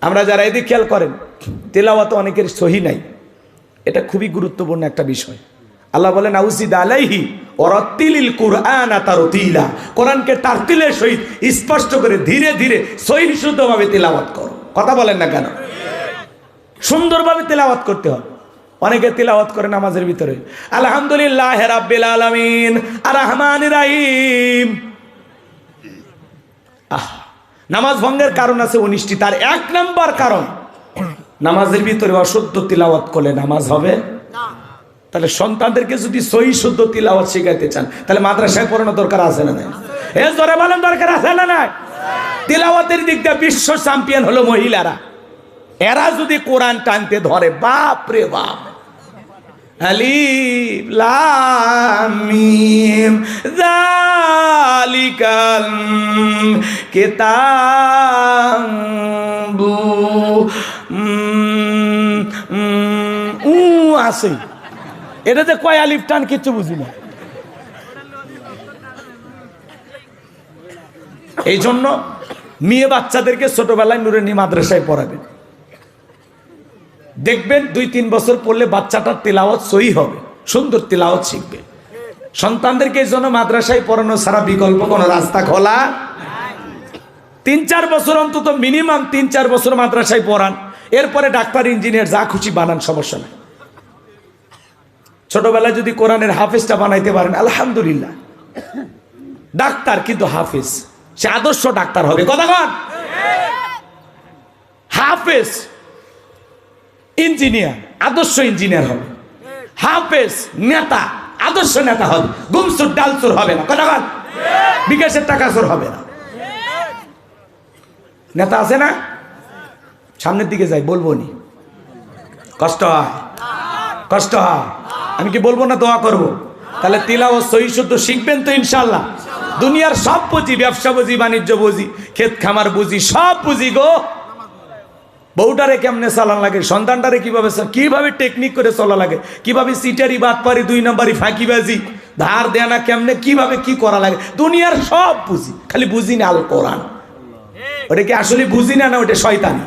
আমরা যারা এদিক খেয়াল করেন, তেলাওয়াত অনেকের সহি নাই, এটা খুবই গুরুত্বপূর্ণ একটা বিষয়। আল্লাহ বলেন আউজিদ আলাইহি ওয়ারাতিলিল কুরআনা তারতিলা, কোরআনকে তারতিলের সহিত স্পষ্ট করে ধীরে ধীরে সহিহ শুদ্ধভাবে তেলাওয়াত করো। কথা বলেন না কেন? সুন্দরভাবে তেলাওয়াত করতে হবে। অনেকে তেলাওয়াত করে নামাজের ভিতরে আলহামদুলিল্লাহ রাব্বিল আলামিন আর রহমানির রহিম। নামাজ ভঙ্গের কারণ আছে 19টি, তার 1 নম্বর কারণ নামাজের ভিতরে অশুদ্ধ তিলাওয়াত করলে নামাজ হবে না। তাহলে সন্তানদেরকে যদি সহি শুদ্ধ তিলাওয়াত শেখাইতে চান, তাহলে মাদ্রাসায় পড়ানো দরকার আছে না নাই? এ জোরে বলেন, দরকার আছে না নাই? তিলাওয়াতের দিক দিয়ে বিশ্ব চ্যাম্পিয়ন হলো মহিলারা। এরা যদি কোরআন টানতে ধরে, বাপ রে বাপ, আলিফ লাম মিম যালিকাল কিতাবু আছে, এটাতে কয় আলিফ টান কিচ্ছু বুঝি না। এই জন্য মেয়ে বাচ্চাদেরকে ছোটবেলায় নুরানি মাদ্রাসায় পড়াবেন। দেখবেন 2-3 বছর পড়লে বাচ্চাটার তেলাওয়াত সহি হবে, সুন্দর তেলাওয়াত শিখবে। সন্তানদেরকে এই জন্য মাদ্রাসায় পড়ানো ছাড়া বিকল্প কোনো রাস্তা খোলা। 3-4 বছর অন্তত মিনিমাম 3-4 বছর মাদ্রাসায় পড়ান, এরপরে ডাক্তার ইঞ্জিনিয়ার যা খুশি বানান, সমস্যা নেই। ছোটবেলায় যদি কোরআনের হাফেজটা বানাইতে পারেন, আলহামদুলিল্লাহ, ডাক্তার কিন্তু হাফেজ, সে আদর্শ ডাক্তার হবে। কথা কন, হাফেজ ইঞ্জিনিয়ার, আদর্শ ইঞ্জিনিয়ার হবে। হাফেজ নেতা, আদর্শ নেতা হবে। গুমসুর ডালসুর হবে না। কথা কন, বিকাশের টাকা চোর হবে না। নেতা আছে না? সামনের দিকে যাই, বলবো নি, কষ্ট হয়, কষ্ট হয়। আমি কি বলবো না, দোয়া করবো? তাহলে তিলাওয়াত সহি শুদ্ধ শিখবেন তো ইনশাআল্লাহ। দুনিয়ার সব বুঝি, ব্যবসা বুঝি, বাণিজ্য বুঝি, ক্ষেত খামার বুঝি, সব বুঝি গো। বউটারে কেমনে চালান লাগে, সন্তানটারে কিভাবে টেকনিক করে চলা লাগে, কিভাবে সিটারি বাটপারি 2 নম্বরই ফাঁকিবাজি ধার দেনা কেমনে কিভাবে কি করা লাগে, দুনিয়ার সব বুঝি, খালি বুঝি না আল কোরআন। ওটা কি আসলে বুঝি না, না ওটা শয়তানি?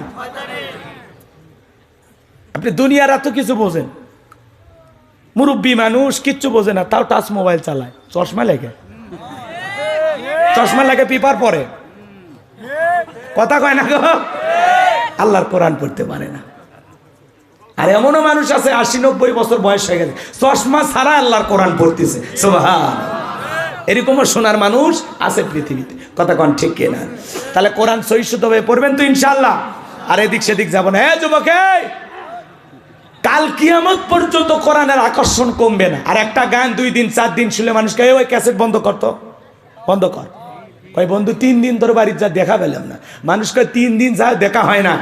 আপনি দুনিয়ার এত কিছু বোঝেন, মুরব্বী মানুষ কিচ্ছু বোঝে না, তাও টাচ মোবাইল চালায়, চশমা লেগে, চশমা লাগে, পেপার পড়ে। কথা কয় না গো? আল্লাহর কোরআন পড়তে পারে না। আর এমনও মানুষ আছে 80-90 বছর বয়স হয়ে গেছে, চশমা ছাড়া আল্লাহর কোরআন পড়তেছে। সুবহান, এরকমও শোনার মানুষ আছে পৃথিবীতে। কথা কন ঠিক কিনা? তাহলে কোরআন সহি শুদ্ধভাবে পড়বেন তো ইনশাআল্লাহ। আর এদিক সেদিক যাব না। হ্যাঁ যুবক, কাল কিয়ামত পর্যন্ত কোরআনের আকর্ষণ কমবে না। আর একটা গান 2 দিন 4 দিন শুনলে মানুষকে ওই ক্যাসেট বন্ধ করতো, বন্ধ কর। কই বন্ধু 3 দিন ধরে বাড়িতে যা দেখা পেলাম না। মানুষকে 3 দিন যা দেখা হয় না,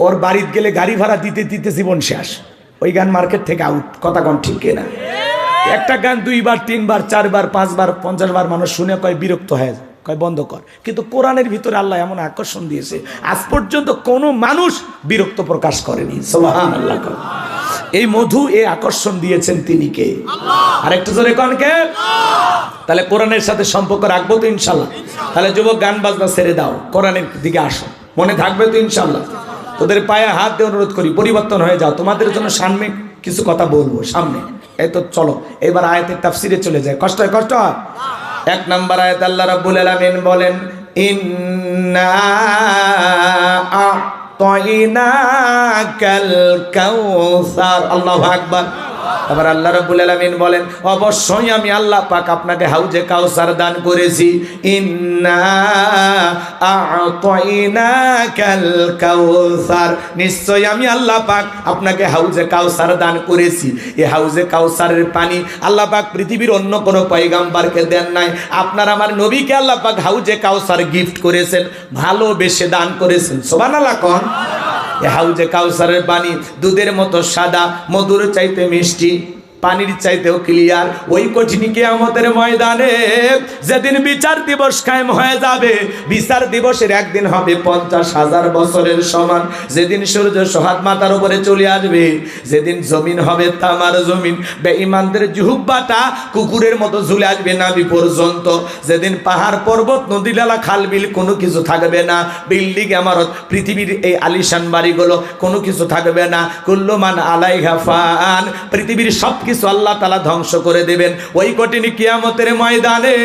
ওর বাড়িতে গেলে গাড়ি ভাড়া দিতে দিতে জীবন শেষ। ওই গান মার্কেট থেকে আউট। কথা কন ঠিক কিনা? একটা গান 2 বার 3 বার 4 বার 5 বার 50 বার মানুষ শুনে কয় বিরক্ত হয়ে যায়, কয় বন্ধ কর। কিন্তু কোরআনের ভিতরে আল্লাহ এমন আকর্ষণ দিয়েছে, আজ পর্যন্ত কোনো মানুষ বিরক্ত প্রকাশ করেনি। সুবহানাল্লাহ। এই মধু, এই আকর্ষণ দিয়েছেন তিনি কে? আরেকটু জোরে কোন কে? তাহলে কোরআনের সাথে সম্পর্ক রাখবো তো ইনশাল্লাহ। তাহলে যুবক, গান বাজনা ছেড়ে দাও, কোরআনের দিকে আসো, মনে থাকবে তো ইনশাল্লাহ। তোদের পায়ে হাত দিয়ে অনুরোধ করি, পরিবর্তন হয়ে যাও। তোমাদের জন্য সামনে কিছু কথা বলবো সামনে। এই তো চলো এবার আয়াতের তাফসিরে চলে যায়। কষ্ট হয়, কষ্ট হয়। 1 নম্বর আয়াত আল্লাহ রাব্বুল আলামিন বলেন ইন্না আ'তাইনাকাল কাউসার। আল্লাহু আকবার। আবার আল্লাহ রাব্বুল আলামিন বলেন অবশ্যই আমি আল্লাহ পাক আপনাকে হাউজে কাউসার দান করেছি। ইন্না আ'তাইনাকাল কাউসার, নিশ্চয় আমি আল্লাহ পাক আপনাকে হাউজে কাউসার দান করেছি। এই হাউজে কাউসারের পানি আল্লাহ পাক পৃথিবীর অন্য কোনো পয়গাম্বরকে দেন নাই। আপনার আমার নবীকে আল্লাহ পাক হাউজে কাউসার গিফট করেছেন, ভালোবেসে দান করেছেন। সুবহানাল্লাহ কোন। এই হাউজে কাউসারের পানি দুধের মতো সাদা, মধুর চাইতে মিষ্টি, পানির চাইতেও ক্লিয়ার। ওই কঠিন কিয়ামতের ময়দানে যেদিন বিচার দিবস কায়েম হয়ে যাবে, বিচার দিবসের একদিন হবে 50,000 বছরের সমান। যেদিন সূর্য সোহাগ মাথার উপরে চলে আসবে, যেদিন জমিন হবে তামার জমিন, বেঈমানদের জিহ্বাটা কুকুরের মতো ঝুলে আসবে নাভি পর্যন্ত। যেদিন পাহাড় পর্বত নদী নালা খাল বিল কোনো কিছু থাকবে না, বিল্ডিং ইমারত পৃথিবীর এই আলিশান বাড়িগুলো কোনো কিছু থাকবে না। কুল্লু মান আলাইহা ফান, পৃথিবীর সব কিছু আল্লাহ তাআলা ধ্বংস করে দেবেন। ওই কঠিন কিয়ামতের ময়দানে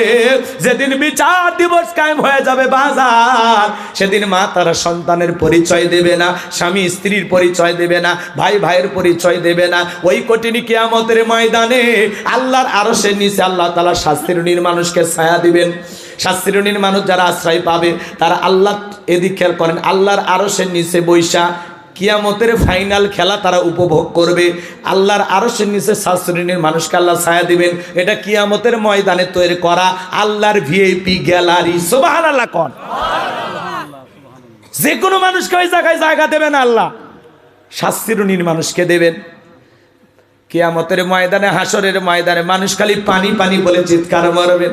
যেদিন বিচার দিবস কায়েম হয়ে যাবে বাজার, সেদিন মা তার সন্তানের পরিচয় দেবে না, স্বামী স্ত্রীর পরিচয় দেবে না, ভাই ভাইয়ের পরিচয় দেবে না। ওই কঠিন কিয়ামতের ময়দানে আল্লাহর আরশের নিচে আল্লাহ তাআলা শাস্তির মানুষকে ছায়া দিবেন। শাস্তির মানুষ যারা আশ্রয় পাবে তারা আল্লাহ, এদিক খেয়াল করেন, আল্লাহর আরশের নিচে বৈশা কিয়ামতের ফাইনাল খেলা তারা উপভোগ করবে। আল্লাহর আরশের নিচে 7 শ্রেণীর মানুষকে আল্লাহ ছায়া দিবেন। এটা কিয়ামতের ময়দানে তৈরি করা আল্লাহর ভিআইপি গ্যালারি। সুবহানাল্লাহ কোন। যে কোনো মানুষকে ওই জায়গায় জায়গা দেবেন আল্লাহ, 7 শ্রেণীর মানুষকে দেবেন। কিয়ামতের ময়দানে, হাসরের ময়দানে মানুষ খালি পানি পানি বলে চিৎকার মারবেন।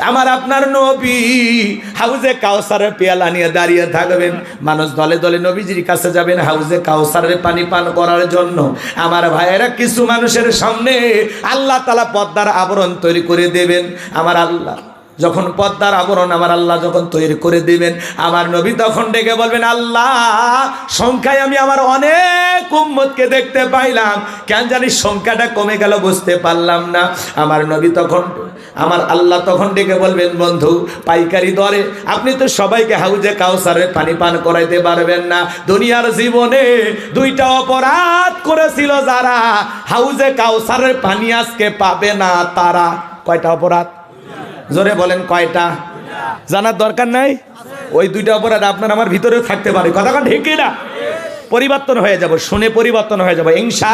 আমার আপনার নবী হাউজে কাউসারের পেয়ালা নিয়ে দাঁড়িয়ে থাকবেন। মানুষ দলে দলে নবীজির কাছে যাবেন হাউজে কাউসারের পানি পান করার জন্য। আমার ভাইয়েরা, কিছু মানুষের সামনে আল্লাহ তাআলা পর্দার আবরণ তৈরি করে দেবেন। আমার আল্লাহ যখন পর্দার আবরণ আমার আল্লাহ যখন তৈরি করে দিবেন, আমার নবী তখন ডেকে বলবেন আল্লাহ, সংখ্যায় আমি আমার অনেক উম্মতকে দেখতে পাইলাম, কেন জানি সংখ্যাটা কমে গেল, বুঝতে পারলাম না। আমার নবী তখন, আমার আল্লাহ তখন ডেকে বলবেন বন্ধু, পাইকারি দরে আপনি তো সবাইকে হাউজে কাউসারের পানি পান করাইতে পারবেন না। দুনিয়ার জীবনে 2টা অপরাধ করেছিল যারা, হাউজে কাউসারের পানি আজকে পাবে না তারা। কয়টা অপরাধ? জোরে বলেন কয়টা? জানার দরকার নাই? ওই 2টা অপরাধ আপনার আমার ভিতরেও থাকতে পারে। কথা ঠিক না? পরিবর্তন হয়ে যাব, শুনে পরিবর্তন হয়ে যাব ইনশা।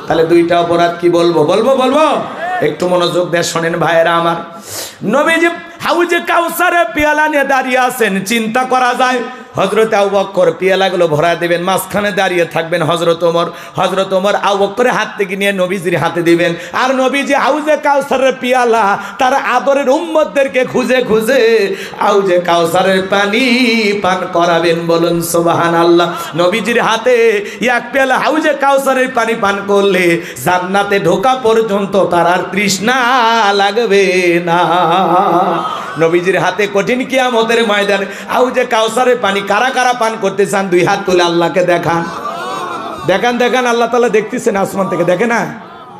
তাহলে 2টা অপরাধ কি বলবো? বলবো একটু মনোযোগ দিয়ে শোনেন ভাইয়েরা আমার। নবীজি হাউজে কাউসারে পেয়ালা নিয়ে দাঁড়িয়ে আছেন, চিন্তা করা যায় হযরত আবু বকর পেয়ালাগুলো ভরায় দেবেন, মাঝখানে দাঁড়িয়ে থাকবেন হযরত ওমর। হযরত ওমর আবু বকরের হাত থেকে নিয়ে নবীজির হাতে দিবেন। আর নবীজি হাউজে কাউসারের পেয়ালা তার আদরের উম্মতদেরকে খুঁজে খুঁজে হাউজে কাউসারের পানি পান করাবেন। বলুন সুবহানাল্লাহ। নবীজির হাতে 1 পেয়ালা হাউজে কাউসারের পানি পান করলে জান্নাতে ঢোকা পর্যন্ত তার আর তৃষ্ণা লাগবে না। নবীজির হাতে কঠিন কিয়ামতের ময়দানে হাউজে কাউসারের পানি কারা কারা পান করতে চান? 2 হাত তুলে আল্লাহকে দেখান, দেখান, দেখান। আল্লাহ তাআলা দেখতেছেন আসমান থেকে, দেখে না?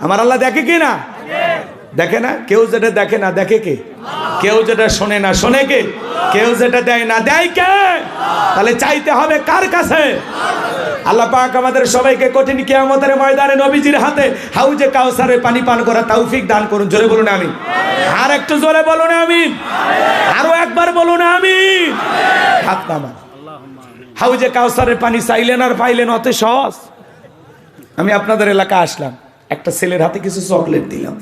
আমার আল্লাহ দেখে কি না? দেখে না? কেউ যেটা দেখে না দেখে কে? কেউ যেটা শোনে না শোনে কে? কেউ যেটা দেয় না দেয় কে? তাহলে চাইতে হবে কার কাছে? আল্লাহ পাক আমাদের সবাইকে কঠিন কিয়ামতের ময়দানে নবীজির হাতে হাউজে কাউসারের পানি পান করা তৌফিক দান করুন। জোরে বলুন আমিন। আর একটু জোরে বলুন আমিন। আরো একবার বলুন আমিন। হাত নামান। হাউজে কাউসারের পানি চাইলেন আর পাইলেন, অত সহজ। আমি আপনাদের এলাকায় আসলাম, একটা ছেলের হাতে কিছু চকলেট দিলাম,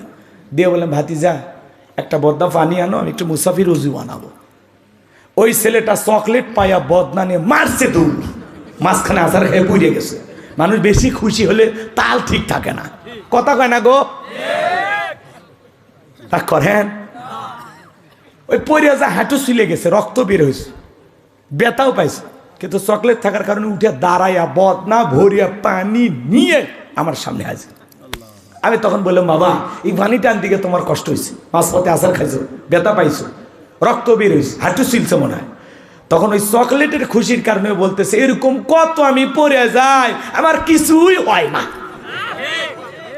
দিয়ে বললাম ভাতিজা একটা বদনা পানি আনো, আমি একটু মুসাফির রুজু বানাবো। ওই ছেলেটা চকলেট পাইয়া বদনা নিয়ে মারছে দৌড়, মাঝখানে আসার খেয়ে পুড়ে গেছে। মানুষ বেশি খুশি হলে তাল ঠিক থাকে না। কথা কয় না গো? তা করেন ওই পড়ে যা হাঁটু ছিলে গেছে, রক্ত বের হয়েছে, ব্যথাও পাইছে, কিন্তু চকলেট থাকার কারণে উঠে দাঁড়াইয়া বদনা ভরিয়া পানি নিয়ে আমার সামনে আছে। আমি তখন বললাম বাবা এই পানিটা আনতে গিয়ে তোমার কষ্ট হয়েছে, মাঝপথে আসার খাইছো, ব্যথা পাইছো, রক্ত বের হয়েছে, হাঁটু ছিলছে মনে হয়। তখন ওই চকলেটের খুশির কারণে বলতেছে এরকম কত আমি পড়ে যাই, আমার কিছুই হয় না।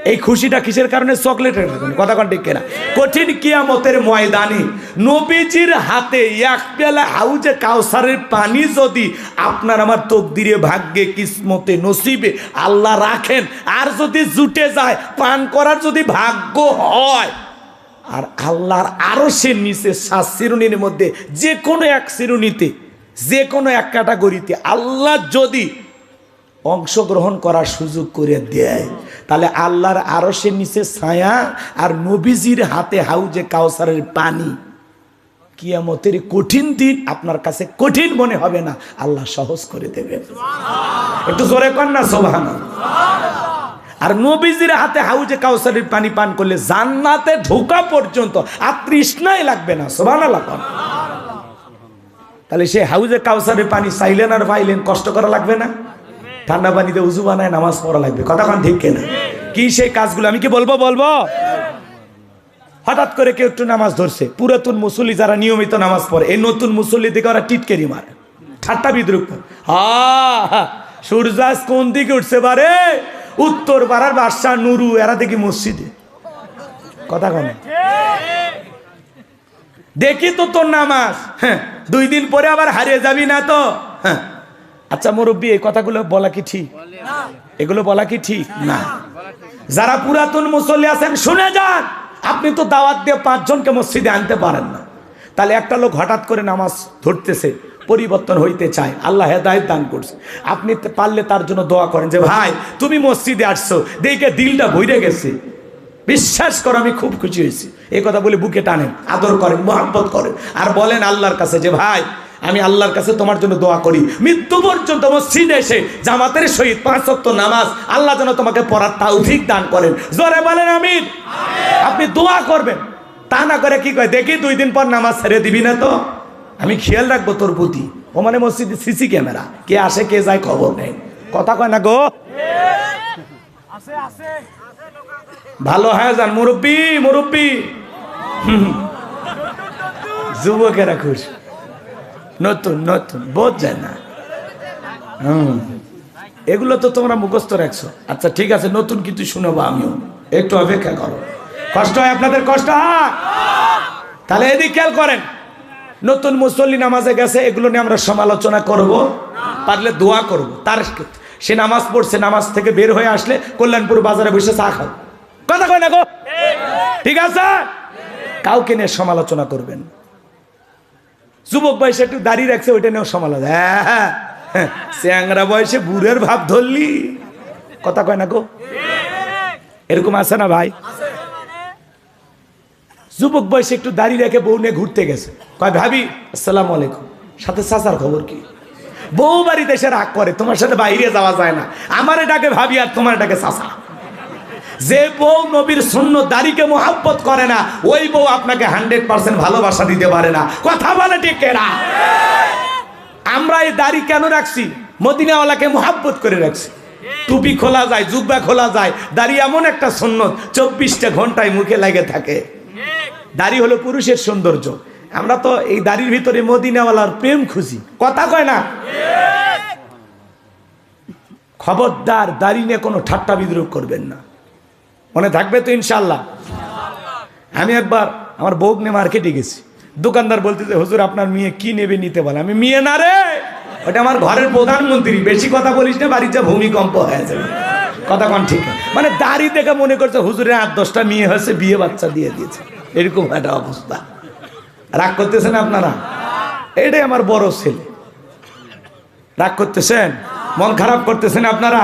এই খুশিটা কিসের কারণে? চকলেটের কারণে। কথা কোন ঠিক কিনা? কঠিন কিয়ামতের ময়দানে নবীজির হাতে এক পেয়ালা হাউজে কাউসারের পানি যদি আপনার আমার তকদিরে, ভাগ্যে, কিসমতে, নসিবে আল্লাহ রাখেন, আর যদি জুটে যায়, পান করার যদি ভাগ্য হয়, আর আল্লাহর আরশের নিচে 7 শ্রেণীর মধ্যে যে কোনো এক শ্রেণীতে, যে কোনো এক ক্যাটাগরিতে আল্লাহ যদি অংশগ্রহণ করার সুযোগ করে দেয়, তাহলে আল্লাহর আরশের নিচে ছায়া আর নবীজির হাতে হাউজে কাউসারের পানি, কিয়ামতের কঠিন দিন আপনার কাছে কঠিন মনে হবে না, আল্লাহ সহজ করে দেবেন। একটু জোরে কর না সুবহানাল্লাহ। আর নবীজির হাতে হাউজে কাউসারের পানি পান করলে জান্নাতে ঢোকা পর্যন্ত আর তৃষ্ণাই লাগবে না। সুবহানাল্লাহ। তাহলে সে হাউজে কাউসারের পানি চাইলেন আর পাইলেন, কষ্ট করা লাগবে না? ঠান্ডা পানিতে উজু বানায় নামাজ পড়া লাগবে। কথা কোন ঠিক কিনা? কি সেই কাজগুলো আমি কি বলবো? হঠাৎ করে কেউ একটু নামাজ ধরছে, পুরাতন মুসল্লি যারা নিয়মিত নামাজ পড়ে, এই নতুন মুসল্লি দিকে ওরা টিটকেরি মারে, ঠাট্টা বিদ্রুপ করে। সূর্যাস্ত কোন দিকে উঠছে বারে? উত্তর পাড়ার বাদশা নুরু, এরা দেখি মসজিদে। কথা কোন? দেখি তো তোর নামাজ, হ্যাঁ 2 দিন পরে আবার হারিয়ে যাবি না তো? হ্যাঁ। আচ্ছা মুরব্বী, এই কথাগুলো বলা কি ঠিক? এগুলো বলা কি ঠিক না? যারা পুরাতন মুসল্লি আছেন শুনে যান, আপনি তো দাওয়াত দিয়ে 5 জনকে মসজিদে আনতে পারেন না। তাহলে একটা লোক হঠাৎ করে নামাজ ধরতেছে, পরিবর্তন হইতে চায়, আল্লাহ হেদায়েত দান করছে, আপনি পারলে তার জন্য দোয়া করেন যে ভাই তুমি মসজিদে আসছো দেখে দিলটা ভরে গেছে, বিশ্বাস করো আমি খুব খুশি হয়েছি। এই কথা বলে বুকে টানেন, আদর করেন, মোহাব্বত করেন, আর বলেন আল্লাহর কাছে যে ভাই আমি আল্লাহর কাছে তোমার জন্য দোয়া করি, মৃত্যু পর্যন্ত মসজিদে এসে জামাতের সহিত 5 ওয়াক্ত নামাজ আল্লাহ যেন তোমাকে পড়ার তৌফিক দান করেন। জোরে বলেন আমিন। আপনি দোয়া করবেন, তা না করে কি কয়, দেখি 2 দিন পর নামাজ ছেড়ে দিবি না তো, আমি খেয়াল রাখবো তোর প্রতি। ও মানে মসজিদে সিসি ক্যামেরা, কে আসে কে যায় খবর নেই। কথা কয় না গো? ভালো হয়ে যান মুরব্বী। যুবকেরা খুশ, নতুন বোধ যায় না। এগুলো তো তোমরা মুখস্থ রাখছো। আচ্ছা ঠিক আছে, নতুন কিছু শুনবো আমিও, একটু অপেক্ষা করো। কষ্ট হয় আপনাদের? কষ্ট হয়? তাহলে এদিক খেয়াল করেন, নতুন মুসল্লি নামাজে গেছে, এগুলো নিয়ে আমরা সমালোচনা করব, পারলে দোয়া করব। তার সে নামাজ পড়ছে, নামাজ থেকে বের হয়ে আসলে কল্যাণপুর বাজারে বসে চা খাও। কথা কয় না গো? ঠিক আছে, কাউকে নিয়ে সমালোচনা করবেন। যুবক বয়সে একটু দাঁড়িয়ে রাখছে, ওইটা নিয়েও সমালোচনা। হ্যাঁ, চ্যাংরা বয়সে বুড়ের ভাব ধরলি। কথা কয় না গো? এরকম আছে না ভাই? যুবক বয়সে একটু দাঁড়িয়ে রেখে বউ নিয়ে ঘুরতে গেছে, কয় ভাবি আসসালামু আলাইকুম, সাথে চাচার খবর কি? বউ বাড়িতে এসে রাগ করে, তোমার সাথে বাইরে যাওয়া যায় না, আমারে ডাকে ভাবি আর তোমার ডাকে চাচা। যে বউ নবীর সুন্নত দাড়িকে মোহাব্বত করে না, ওই বউ আপনাকে 100% ভালোবাসা দিতে পারে না। কথা বলে ঠিক না? আমরা এই দাড়ি কেন রাখছি? মদিনাওয়ালাকে মোহাব্বত করে রাখছি। টুপি খোলা যায়, জুব্বা খোলা যায়, দাড়ি এমন একটা সুন্নত 24টা ঘন্টায় মুখে লাগে থাকে। দাড়ি হলো পুরুষের সৌন্দর্য। আমরা তো এই দাড়ির ভিতরে মদিনাওয়ালার প্রেম খুঁজি। কথা কয় না? খবরদার দাড়ি নিয়ে কোনো ঠাট্টা বিদ্রুপ করবেন না, মনে থাকবে তো ইনশাল্লাহ। আমি একবার আমার বউ নিয়ে মার্কেটে গেছি, দোকানদার বলতেছে হুজুর আপনার মেয়ে কি নেবে নিতে বলে। আমি মেয়ে না রে, ওটা আমার ঘরের প্রধানমন্ত্রী, বেশি কথা বলিস না, বাড়িতে ভূমিকম্প হয়ে যাবে। কথা কন ঠিক? মানে দাড়ি দেখে মনে করছে হুজুরের 8-10টা মেয়ে হয়েছে, বিয়ে বাচ্চা দিয়ে দিয়েছে, এরকম একটা অবস্থা। রাগ করতেছেন আপনারা? এটাই আমার বড় ছেলে। রাগ করতেছেন, মন খারাপ করতেছেন আপনারা,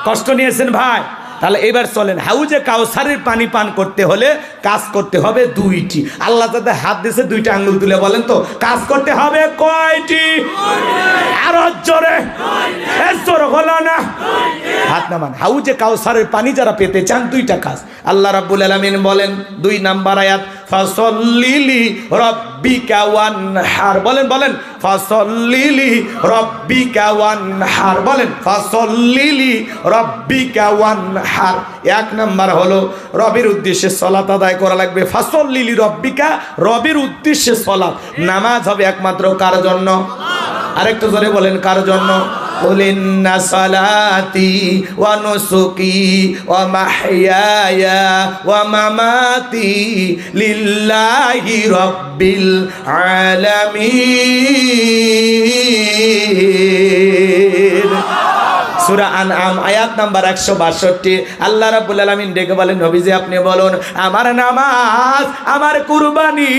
কষ্ট নিয়েছেন ভাই। তাহলে এবার চলেন, হাউজে কাউসারের পানি পান করতে হলে কাজ করতে হবে 2টি। আল্লাহ তাদের হাত দিয়েছে 2টা আঙ্গুল তুলে বলেন তো, কাজ করতে হবে কয়টি? আরো জোরে, জোরে হলো না, হাত নামান। হাউজে কাউসারের পানি যারা পেতে চান 2টা কাজ। আল্লাহ রাব্বুল আলামিন বলেন 2 নাম্বার আয়াত, ফাসল্লিলি রাব্বিকা ওয়ানহার। বলেন ফাসল্লিলি রাব্বিকা ওয়ানহার। বলেন ফাসল্লিলি রাব্বিকা ওয়ানহার। 1 নাম্বার হলো রবের উদ্দেশ্যে সালাত আদায় করা লাগবে। ফাসল্লিলি রাব্বিকা, রবের উদ্দেশ্যে সালাত। নামাজ হবে একমাত্র কার জন্য? আরেকটু জোরে বলেন, কার জন্য? কুল ইন্না সালাতি ওয়া নুসুকি ওয়া মাহইয়ায়া ওয়া মামাতি লিল্লাহি রাব্বিল আলামিন। সূরা আনআম আয়াত নাম্বার 162। আল্লাহ রাব্বুল আলামিন ডেকে বলেন, নবীজি আপনি বলুন, আমার নামাজ, আমার কুরবানি,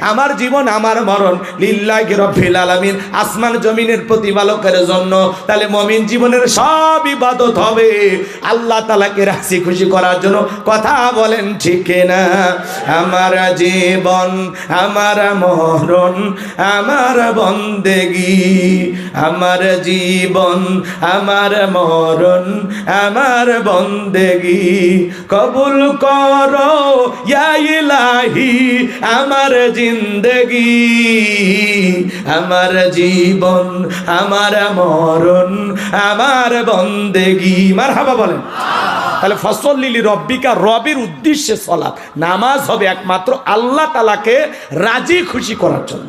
আমার জীবন, আমার মরণ লিল্লাহি রাব্বিল আলামিন, আসমান জমিনের প্রতিপালকের জন্য। তাহলে মুমিন জীবনের সব ইবাদত হবে আল্লাহ তাআলাকে রাজি খুশি করার জন্য। কথা বলেন ঠিক না? আমার জীবন, আমার মরণ, আমার বন্দেগী, আমার জীবন, আমার মরণ, আমার বন্দেগী কবুল করো ইয়া ইলাহি, আমার জিন্দেগি, আমার জীবন, আমার মরণ, আমার বন্দেগী। মারহাবা বলেন। তাহলে ফসল্লি লিরব্বিকা, রবের উদ্দেশ্যে সালাত, নামাজ হবে একমাত্র আল্লাহ তাআলাকে রাজি খুশি করার জন্য।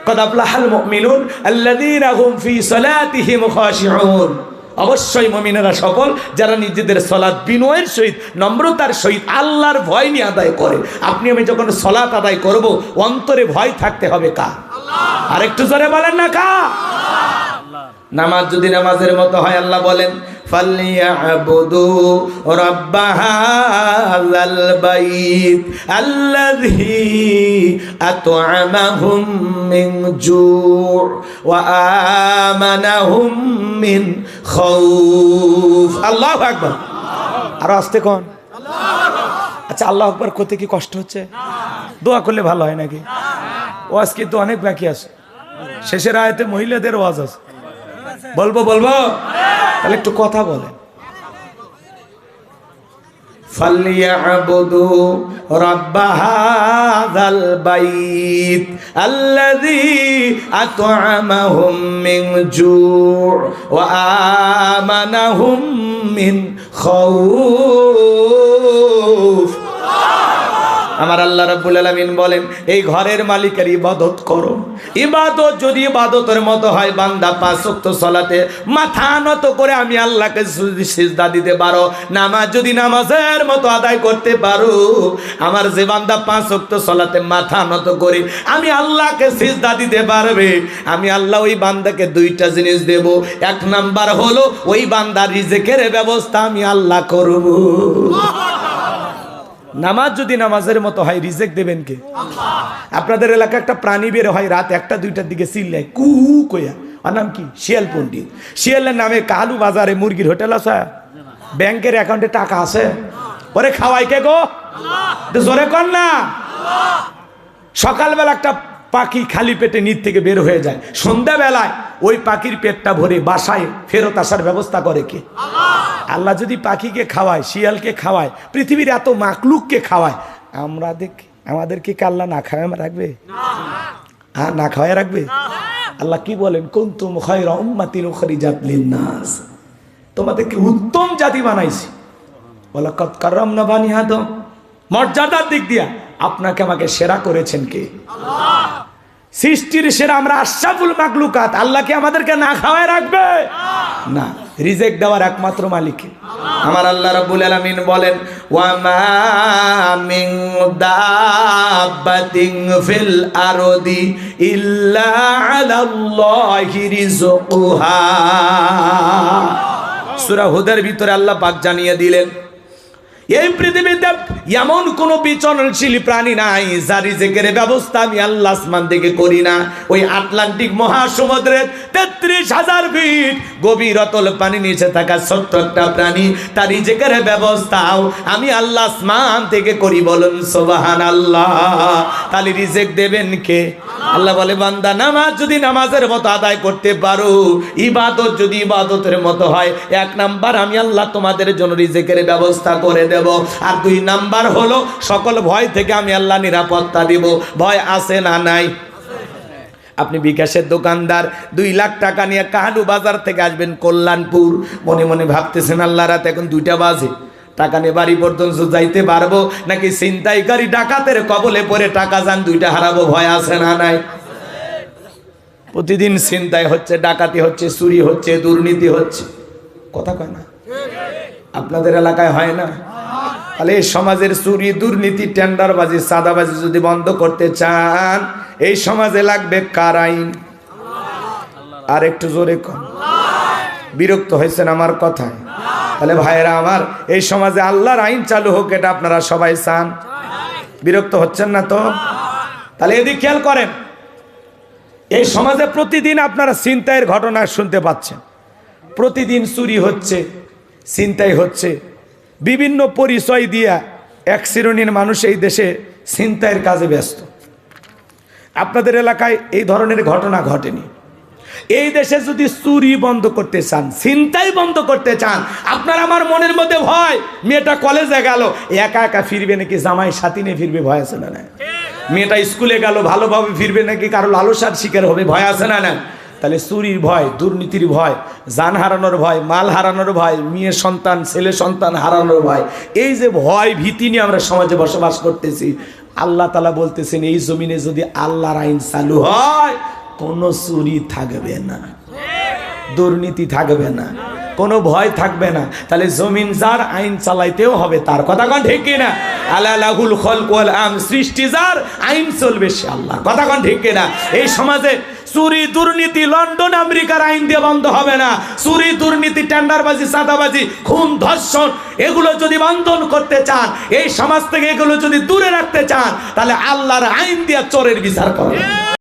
কদ আফলাহাল মুমিনুন আল্লাযীনা হুম ফি সালাতিহিম খাশিউন। অবশ্যই মুমিনেরা সফল যারা নিজেদের সালাত বিনয়ের সহিত, নম্রতার সহিত, আল্লাহর ভয় নিয়ে আদায় করে। আপনি আমি যখন সালাত আদায় করব, অন্তরে ভয় থাকতে হবে কার? আর একটু জোরে বলেন না কার? নামাজ যদি নামাজের মতো হয়, আল্লাহ বলেন ফালিয়াবুদু রাব্বা হাযাল বাইত আল্লাযী আত'আমাহুম মিন জু' ওয়া আমানাহুম মিন খাউফ। আল্লাহু আকবার। আর আস্তে কোন? আচ্ছা, আল্লাহু আকবার করতে কি কষ্ট হচ্ছে? দোয়া করলে ভালো হয় নাকি? ওয়াজ কিন্তু অনেক বাকি আছে। শেষের আয়াতে মহিলাদের ওয়াজ আছে। বলবো তাহলে একটু কথা বলেন। ফালিয়াবুদু রাব্বা হাযাল বাইত আল্লাযী আত'আমাহুম মিন জু' ওয়া আমানাহুম মিন খাউফ। আমার আল্লাহ রাব্বুল আলামিন বলেন, এই ঘরের মালিকের ইবাদত করো। ইবাদত যদি ইবাদতের মতো হয়, বান্দা 5 ওয়াক্ত সালাতে মাথা নত করে আমি আল্লাহকে সিজদা দিতে পারো, নামাজ যদি নামাজের মতো আদায় করতে পারো, আমার যে বান্দা 5 ওয়াক্ত সালাতে মাথা নত করে আমি আল্লাহকে সিজদা দিতে পারবে, আমি আল্লাহ ওই বান্দাকে 2টা জিনিস দেব। 1 নাম্বার হলো ওই বান্দার রিজিকের ব্যবস্থা আমি আল্লাহ করব। নামাজ যদি নামাজের মতো হয়, রিজেক দেবেন কে? আপনাদের এলাকায় একটা প্রাণী বের হয় রাত 1টা 2টার দিকে, চিল্লায় কু কইয়া। আর নাম কি? শিয়াল পণ্ডিত। শিয়ালের নামে কালু বাজারে মুরগির হোটেল আছে, ব্যাংকের অ্যাকাউন্টে টাকা আছে, ওরে খাওয়াই কে গো? জোরে কর না। সকালবেলা একটা পাখি খালি পেটে নিচ থেকে বের হয়ে যায়, সন্ধ্যাবেলায় ওই পাখির পেটটা ভরে বাসায় ফেরত আসার ব্যবস্থা করে কে? আল্লাহ যদি পাখিকে খাওয়ায়, শিয়ালকে খাওয়ায়, পৃথিবীর এত মাকলুককে খাওয়ায়, আমাদেরকে কি আল্লাহ না খাওয়ায় রাখবে? হ্যাঁ, না খাওয়ায় রাখবে? আল্লাহ কি বলেন? কুনতুম খায়রা উম্মাতিন উখরিজাত লিন-নাস, তোমাদেরকে উত্তম জাতি বানাইছি। ওয়ালাকাদ কাররামনা বানি আদম, মর্যাদার দিক দিয়া আপনাকে আমাকে সেরা করেছেন কে? আল্লাহ। সৃষ্টির সেরা আমরা আশরাফুল মাখলুকাত, আল্লাহ কি আমাদেরকে না খাওয়ায় রাখবে? না, রিজিক দেওয়ার একমাত্র মালিক আমার আল্লাহ রাব্বুল আলামিন বলেন, ওয়া মা মিন দাব্বাতিন ফিল আরদি ইল্লা আলাল্লাহি রিজকুহা। সূরা হুদের ভিতরে আল্লাহ পাক জানিয়ে দিলেন, এই পৃথিবীতে এমন কোন বিচরণশীল প্রাণী নাই যার রিজিকের ব্যবস্থা আমি আল্লাহ আসমান থেকে করি না। ওই আটলান্টিক মহাসমুদ্রের 33,000 ফিট গভীর অতল পানি নিচে থাকা ছোট্ট একটা প্রাণী, তার রিজিকের ব্যবস্থাও আমি আল্লাহ আসমান থেকে করি। বলুন সুবহানাল্লাহ। তাহলে রিজিক দেবেন কে? আল্লাহ বলে, বান্দা নামাজ যদি নামাজের মতো আদায় করতে পারো, ইবাদত যদি ইবাদতের মতো হয়, 1 নাম্বার আমি আল্লাহ তোমাদের জন্য রিজিকের ব্যবস্থা করে দেব। আর 2 নাম্বার হলো সকল ভয় থেকে আমি আল্লাহ নিরাপত্তা দিব। ভয় আছে না নাই? আপনি বিকাশের দোকানদার, 2 লাখ টাকা নিয়ে কাহালু বাজার থেকে আসবেন কল্যাণপুর, মনে মনে ভাবতেছেন আল্লাহ রাত এখন 2টা বাজে, টাকা নিয়ে বাড়ি পর্যন্ত যাইতে পারবো নাকি ছিনতাইকারী ডাকাতের কবলে পড়ে টাকা যান 2টা হারাবো? ভয় আছে না নাই? প্রতিদিন ছিনতাই হচ্ছে, ডাকাতি হচ্ছে, চুরি হচ্ছে, দুর্নীতি হচ্ছে, কথা কয় না? আপনাদের এলাকায় হয় না? তাহলে এই সমাজের চুরি, দুর্নীতি, টেন্ডারবাজি, সাদাবাজি যদি বন্ধ করতে চান, এই সমাজে লাগবে কার আইন? আর একটু জোরে কন। বিরক্ত হয়েছেন আমার কথায়? তাহলে ভাইরা আমার, এই সমাজে আল্লাহর আইন চালু হোক, এটা আপনারা সবাই চান? বিরক্ত হচ্ছেন না তো? তাহলে এদিকে খেয়াল করেন, এই সমাজে প্রতিদিন আপনারা ছিনতাইয়ের ঘটনা শুনতে পাচ্ছেন। প্রতিদিন চুরি হচ্ছে, ছিনতাই হচ্ছে, বিভিন্ন পরিচয় দিয়া এক শ্রেণীর মানুষ এই দেশে ছিনতাইয়ের কাজে ব্যস্ত। আপনাদের এলাকায় এই ধরনের ঘটনা ঘটেনি? এই দেশে যদি চুরি বন্ধ করতে চান, ছিনতাই বন্ধ করতে চান, আপনার আমার মনের মধ্যে ভয়, মেয়েটা কলেজে গেল একা একা ফিরবে নাকি জামাই সাথী নিয়ে ফিরবে, ভয় আছে না? না। মেয়েটা স্কুলে গেল ভালোভাবে ফিরবে নাকি কারো লালসার শিকার হবে, ভয় আছে না? না। তাহলে চুরির ভয়, দুর্নীতির ভয়, জান হারানোর ভয়, মাল হারানোর ভয়, মেয়ে সন্তান ছেলে সন্তান হারানোর ভয়, এই যে ভয় ভীতি নিয়ে আমরা সমাজে বসবাস করতেছি, আল্লাহ তাআলা বলতেছেন এই জমিনে যদি আল্লাহর আইন চালু হয়, কোনো চুরি থাকবে না, দুর্নীতি থাকবে না, কোনো ভয় থাকবে না। তাহলে জমিন যার, আইন চালাইতেও হবে তার, কথা কোন ঠিক কিনা? আলা লাহুল খলক ওয়াল আম, সৃষ্টি যার, আইন চলবে সে আল্লাহ, কথা কোন ঠিক কিনা? এই সমাজে চুরি দুর্নীতি লন্ডন আমেরিকার আইন দিয়ে বন্ধ হবে না। চুরি দুর্নীতি টেন্ডারবাজি চাঁদাবাজি খুন ধর্ষণ এগুলো যদি বন্ধ করতে চান, এই সমাজ থেকে এগুলো যদি দূরে রাখতে চান, তাহলে আল্লাহর আইন দিয়ে চোরের বিচার করবেন।